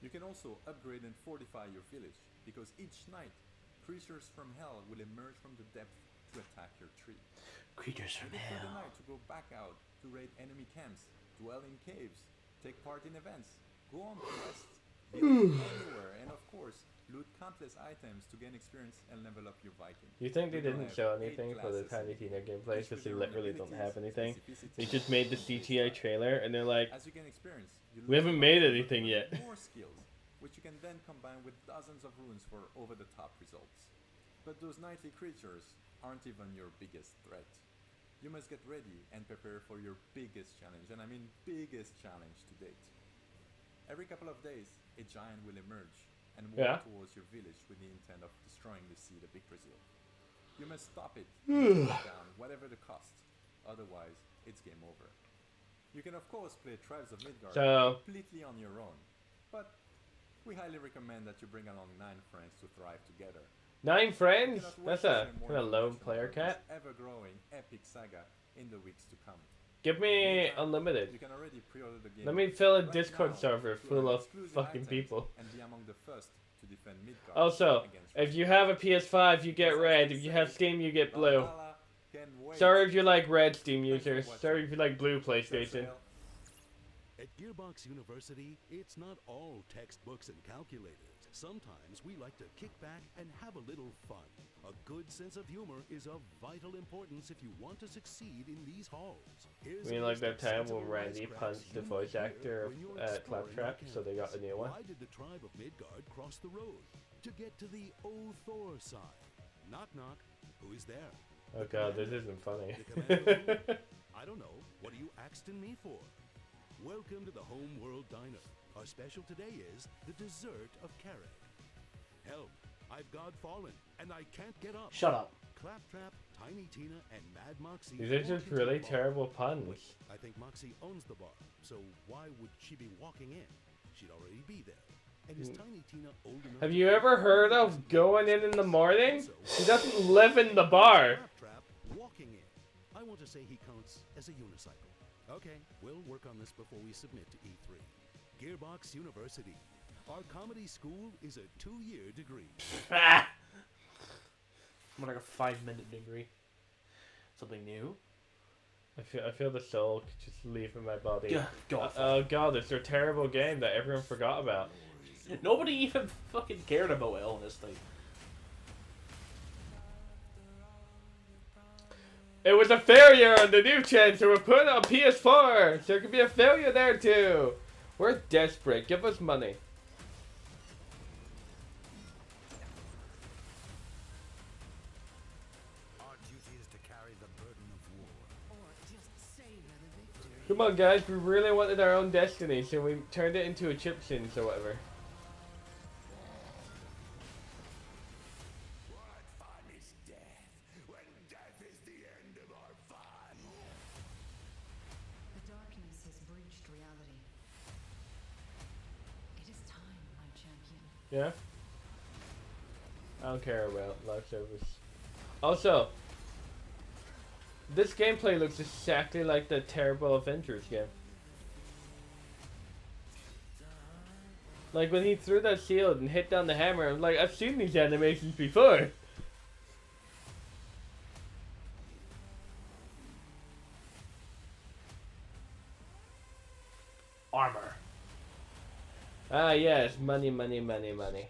S22: You can also upgrade and fortify your village, because each night, creatures from hell will emerge from the depth to attack your tree.
S2: Creatures from
S22: You look for the
S2: hell.
S22: night to go back out to raid enemy camps, dwell in caves, take part in events, go on quests, build anywhere, and of course, loot countless items to gain experience and level up your Viking.
S1: You think they
S22: We now
S1: didn't
S22: have
S1: show
S22: 8
S1: anything for the
S22: classes,
S1: Tiny Tina gameplay
S22: each
S1: because
S22: with
S1: they
S22: their own
S1: literally don't have
S22: abilities,
S1: anything?
S22: specificities,
S1: They just made the
S22: and
S1: CTA trailer and they're like,
S22: as you gain experience, you
S1: we
S22: learn
S1: haven't
S22: how
S1: made
S22: to
S1: anything yet.
S22: More skills, which you can then combine with dozens of runes for over-the-top results. But those nightly creatures aren't even your biggest threat. You must get ready and prepare for your biggest challenge, and I mean biggest challenge to date. Every couple of days, a giant will emerge and walk towards your village with the intent of destroying the seed of Yggdrasil. You must stop it and take it down, whatever the cost. Otherwise, it's game over. You can of course play Tribes of Midgard completely on your own, but we highly recommend that you bring along 9 friends to thrive together.
S1: 9 friends? That's a kind of lone player cat.
S22: Ever-growing epic saga in the weeks to come.
S1: Give me unlimited.
S22: You can already pre-order the game.
S1: Let me fill a Discord server full of fucking people.
S22: And be among the first to defend Midgard.
S1: Also, if you have a PS5, you get red. If you have Steam, you get blue. Sorry if you like red Steam users. Sorry if you like blue PlayStation.
S16: At Gearbox University, it's not all textbooks and calculators. Sometimes we like to kick back and have a little fun. A good sense of humor is of vital importance if you want to succeed in these halls.
S1: I mean, like that time when Randy punched the voice actor of Claptrap, so they got a new one.
S16: Why did the tribe of Midgard cross the road? To get to the O Thor side. Knock knock, who is there?
S1: Oh god, this isn't funny.
S16: I don't know. What are you asking me for? Welcome to the Home World Diner. Our special today is the dessert of Carrot. Help! I've God fallen, and I can't get up.
S2: Shut up.
S16: Claptrap, Tiny Tina, and Mad Moxie.
S1: These are just really terrible puns.
S16: Wait, I think Moxie owns the bar, so why would she be walking in? She'd already be there. And is Tiny Tina old enough?
S1: Have you ever heard of going in the morning? She doesn't live in the bar.
S16: Claptrap walking in. I want to say he counts as a unicycle. Okay, we'll work on this before we submit to E3. Gearbox University. Our comedy school is a 2-year degree.
S2: More like a 5-minute degree. Something new.
S1: I feel the soul just leaving my body.
S2: God.
S1: Oh god, it's a terrible game that everyone forgot about.
S2: Nobody even fucking cared about it, honestly.
S1: It was a failure on the new gen, so we're putting it on PS4. So it could be a failure there too. We're desperate. Give us money.
S5: Our duty is to carry the burden of war.
S21: Or just savor the victory.
S1: Come on, guys. We really wanted our own Destiny, so we turned it into a chip sins or whatever. Yeah? I don't care about live service. Also, this gameplay looks exactly like the terrible Avengers game. Like when he threw that shield and hit down the hammer, I'm like, I've seen these animations before.
S2: Armor.
S1: Ah yes, money, money, money, money.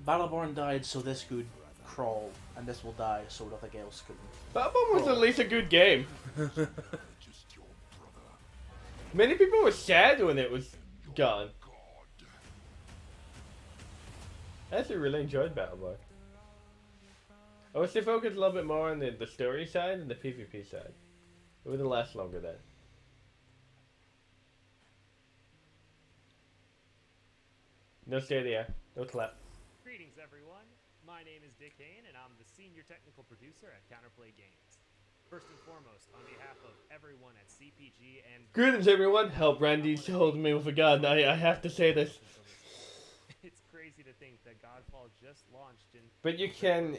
S2: Battleborn died so this could crawl, and this will die so nothing else could.
S1: Battleborn was at least a good game. Many people were sad when it was gone. I actually really enjoyed Battleborn. I wish they focused a little bit more on the story side and the PvP side. It would have lasted longer then. No Stadia. No clap.
S7: Greetings, everyone. My name is Dick Kane, and I'm the Senior Technical Producer at Counterplay Games. First and foremost, on behalf of everyone at CPG and...
S1: Greetings, everyone. Help Randy's holding me with a gun. I have to say this.
S7: It's crazy to think that Godfall just launched in...
S1: But you can...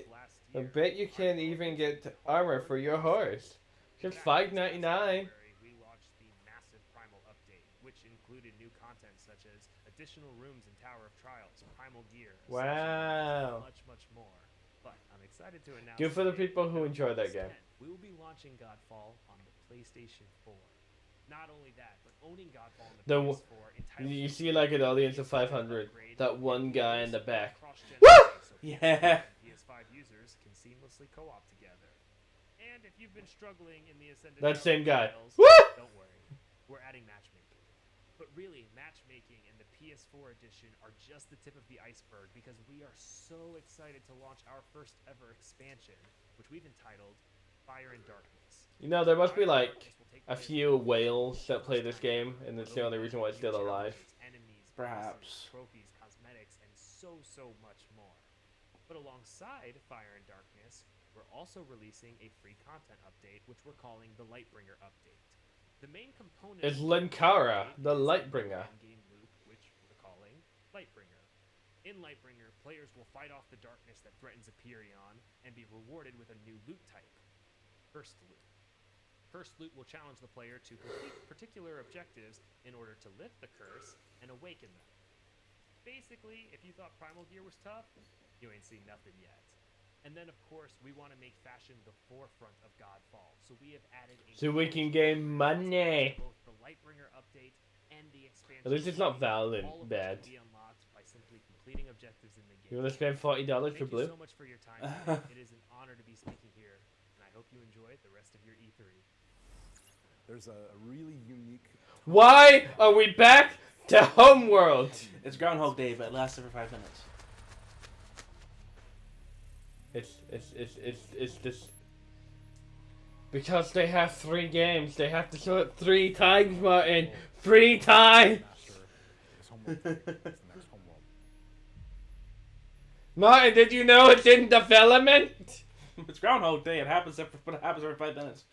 S1: I bet you can even get armor for your horse. Just $5.99.
S7: We launched the massive Primal update, which included new content such as additional rooms in Tower of Trials, Primal gear,
S1: Wow.
S7: much more. But I'm excited to announce...
S1: Good for the people who enjoy that game.
S7: We will be launching Godfall on the PlayStation 4. Not only that, but owning Godfall on the PS4
S1: You see like an audience of 500. That one guy in the back.
S7: Woo!
S1: Yeah.
S7: PS5 users can seamlessly co-op together. And if you've been struggling in the Ascended
S1: That same guy.
S7: Trials,
S1: Woo!
S7: don't worry. We're adding matchmaking. But really, matchmaking and the PS4 edition are just the tip of the iceberg because we are so excited to launch our first ever expansion, which we've entitled Fire and Darkness.
S1: You know, there must be like a few whales that play this game, and it's the only reason why it's still alive.
S7: Enemies,
S2: Perhaps.
S7: trophies, cosmetics, and so much more. But alongside Fire and Darkness, we're also releasing a free content update, which we're calling the Lightbringer update. The main component
S1: It's Linkara, the Lightbringer.
S7: game loop, which we're calling Lightbringer. In Lightbringer, players will fight off the darkness that threatens Aperion and be rewarded with a new loot type, First Loot. First Loot will challenge the player to complete particular objectives in order to lift the curse and awaken them. Basically, if you thought Primal Gear was tough, you ain't seen nothing yet. And then, of course, we want to make fashion the forefront of Godfall, so we have added a
S1: So we can gain money.
S7: both the Lightbringer update and the expansion.
S1: At least it's not Valorant
S7: all of
S1: bad.
S7: which can be unlocked by simply completing objectives in the game.
S1: You want to spend $40 for
S7: Thank
S1: Blue?
S7: you so much for your time today. It is an honor to be speaking here, and I hope you enjoy the rest of your E3.
S18: There's a really unique.
S1: Why are we back to Homeworld?
S2: It's Groundhog Day, but it lasts for 5 minutes.
S1: It's this. Because they have 3 games, they have to show it 3 times, Martin. 3 times. Martin, did you know it's in development?
S2: It's Groundhog Day. It happens every 5 minutes.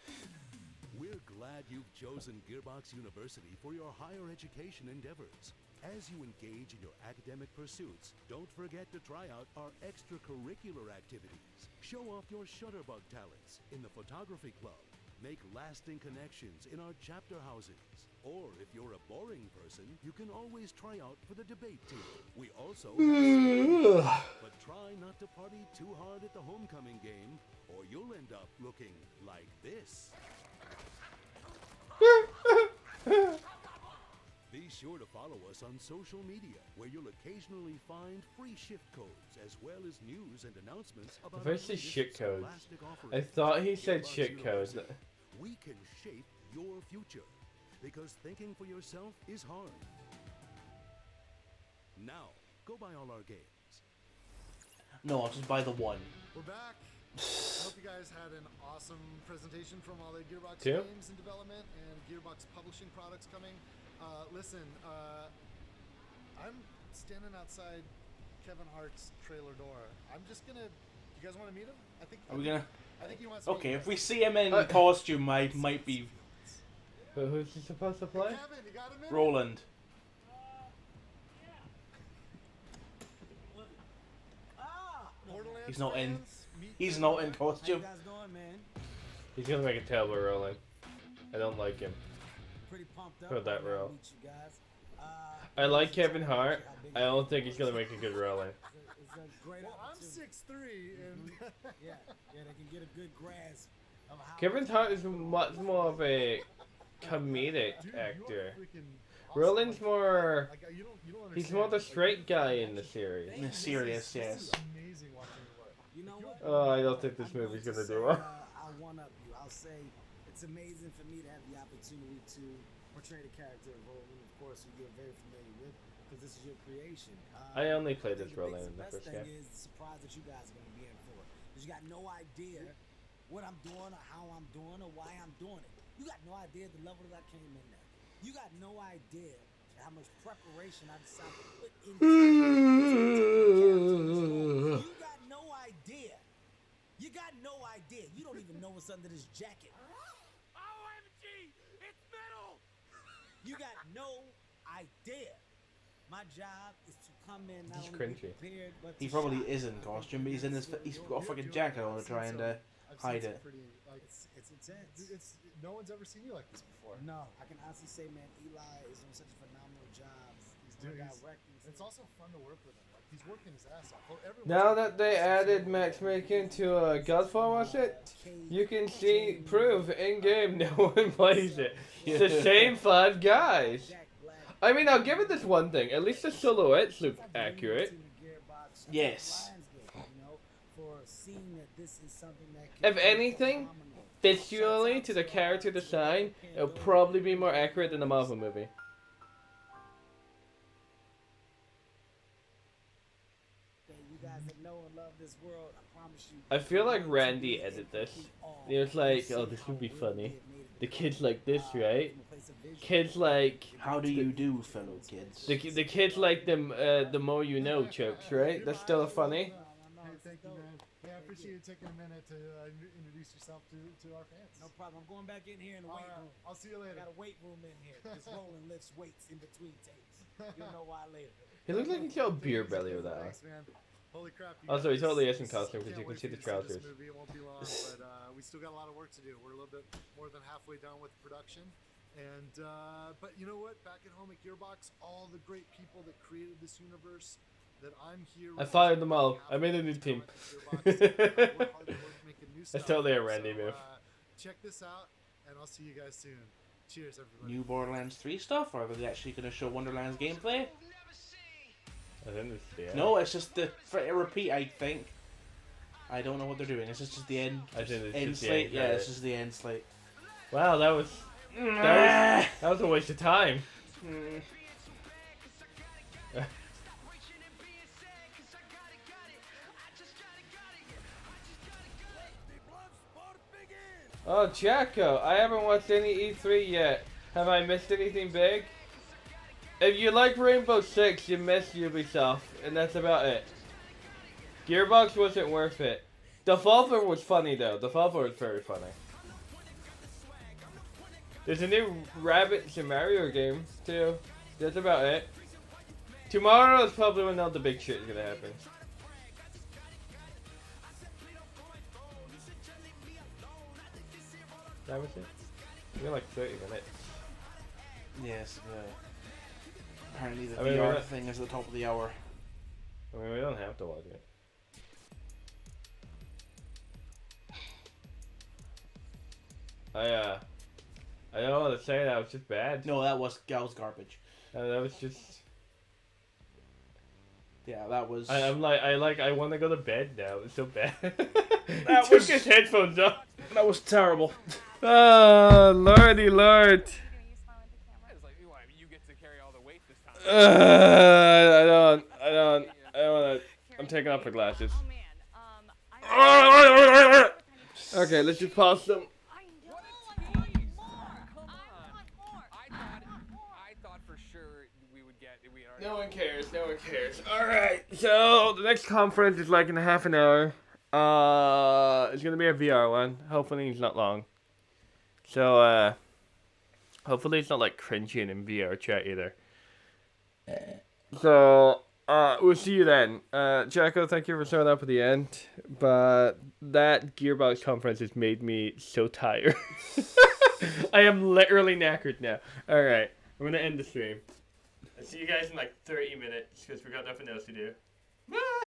S16: We're glad you've chosen Gearbox University for your higher education endeavors. As you engage in your academic pursuits, don't forget to try out our extracurricular activities. Show off your shutterbug talents in the photography club. Make lasting connections in our chapter houses. Or if you're a boring person, you can always try out for the debate team. We also have but try not to party too hard at the homecoming game, or you'll end up looking like this. Be sure to follow us on social media, where you'll occasionally find free shift codes, as well as news and announcements about
S1: If I say
S16: our
S1: shit
S16: latest
S1: codes,
S16: scholastic offerings.
S1: I thought he said
S16: Gearbox
S1: shit codes.
S16: University. We can shape your future, because thinking for yourself is hard. Now, go buy all our games.
S2: No, I'll just buy the one.
S13: We're back. I hope you guys had an awesome presentation from all the Gearbox
S1: Two.
S13: games in development and Gearbox publishing products coming. Listen, I'm standing outside Kevin Hart's trailer door. I'm just gonna. You guys want to meet him? I think.
S2: Are we gonna?
S13: I think he wants to.
S2: Okay,
S13: meet
S2: if
S13: you
S2: we
S13: guys.
S2: see him in costume, I might be
S1: But who's he supposed to play?
S13: Kevin, you got a minute?
S2: Roland.
S13: Borderlands
S2: He's not in.
S13: fans, meet
S2: He's
S13: Kevin
S2: not in
S13: Hart.
S2: costume.
S15: How you guys doing, man?
S1: He's gonna make a terrible Roland. I don't like him.
S15: Pretty pumped up.
S1: For that
S15: I'm gonna
S1: role.
S15: meet you guys.
S1: I like Kevin Hart. I don't think he's gonna make a good Roland.
S15: It's a great
S13: Well, I'm
S15: opportunity.
S13: 6'3", and
S15: Yeah, they can get a good grasp of how.
S1: Kevin Hart is much more of a comedic
S13: Dude,
S1: actor.
S13: You are freaking awesome.
S1: Roland's more.
S13: Like, you don't
S1: He's
S13: understand.
S1: more the
S13: Like,
S1: straight guy in the series.
S2: In the serious,
S13: This
S2: yes.
S13: is amazing watching you work.
S15: You know what?
S1: Oh, I don't think this movie's gonna do well.
S15: I'll one up you. I'll say it's amazing for me to have the opportunity to portray the character of Roland, of course, who you're very familiar with, because this is your creation.
S1: I only played
S15: think
S1: as
S15: the
S1: Roland in the
S15: best
S1: first
S15: thing
S1: game.
S15: is the surprise that you guys are going to be in for. Because you got no idea what I'm doing or how I'm doing or why I'm doing it. You got no idea the level that I came in at. You got no idea how much preparation I decided to put into this. You got no idea. You got no idea. You don't even know what's under this jacket. OMG! It's metal! You got no idea. My job is to come in not
S1: He's
S15: only be
S1: cringy.
S15: prepared, but
S2: He
S15: to
S2: probably
S15: shine.
S2: is in costume, but he's in his. He's got a fucking jacket on to try and hide it.
S15: It's intense.
S13: It's no one's ever seen you like this before.
S15: No, I can honestly say, man, Eli is doing such a phenomenal job. He's
S13: Dude,
S15: doing
S13: he's-
S15: directing.
S13: it's also fun to work with him. Like, he's working his ass off. Well, everyone's
S1: Now
S13: working
S1: that they
S13: their ass off.
S1: added matchmaking to Godfall, was it? You can see prove in game no one plays it. It's the same 5 guys. I mean, I'll give it this one thing. At least the silhouettes look accurate.
S2: Yes.
S15: For seeing that this is something that can
S1: If anything, visually to the character design, it'll probably be more accurate than the Marvel movie.
S15: this world, I promise you.
S1: I feel like Randy edited this. He was like, oh, this would be funny. The kids like this, right? Kids like...
S2: How do you do, fellow kids?
S1: The kids like the more you know jokes, right? That's still funny.
S13: Hey, thank you, man. Hey, I appreciate you taking a minute to introduce yourself to our fans.
S15: No problem. I'm going back in here in the weight room.
S13: I'll see you later.
S15: I got a weight room in here. Just rolling lifts weights in between takes. You'll know why later.
S1: He looks like he's got a beer belly with that.
S13: Thanks, man. Holy crap.
S1: Also, he totally is in costume because you can see the trousers.
S13: This movie. It won't be long, but we still got a lot of work to do. We're a little bit more than halfway done with production. And but you know what? Back at home at Gearbox, all the great people that created this universe that I'm here.
S1: I fired them all. I made a new team. That's totally a Randy move.
S13: Check this out, and I'll see you guys soon. Cheers, everybody.
S2: New Borderlands 3 stuff, or are they actually going to show Wonderlands gameplay?
S1: I think it's the end.
S2: No, it's just the repeat. I think. I don't know what they're doing. It's just the end.
S1: I think it's
S2: end
S1: just the
S2: slate.
S1: end
S2: Yeah,
S1: credit.
S2: it's just the end slate.
S1: Wow, that was a waste of time. Oh, Jacko, I haven't watched any E3 yet. Have I missed anything big? If you like Rainbow Six, you missed Ubisoft, and that's about it. Gearbox wasn't worth it. Devolver was funny though. Devolver was very funny. There's a new Rabbids and Mario game too. That's about it. Tomorrow is probably when all the big shit is gonna happen. That was it? We got like 30 minutes.
S2: Yes, apparently the
S1: I mean,
S2: VR thing is at the top of the hour.
S1: I mean, we don't have to watch it. I don't know what to say. That was just bad.
S2: No, that was garbage.
S1: That was just.
S2: Yeah, that was.
S1: I want to go to bed now. It's so bad.
S2: That
S1: Took his headphones off.
S2: That was terrible.
S1: Oh, lordy lord. I don't want to. I'm taking off the glasses. Okay, let's just pause them. No one cares. No one cares. All right. So the next conference is like in half an hour. It's gonna be a VR one. Hopefully it's not long. So hopefully it's not like cringy and in VR chat either. So we'll see you then. Jacko, thank you for showing up at the end. But that Gearbox conference has made me so tired. I am literally knackered now. All right, I'm gonna end the stream. I'll see you guys in like 30 minutes because we got nothing else to do. Bye.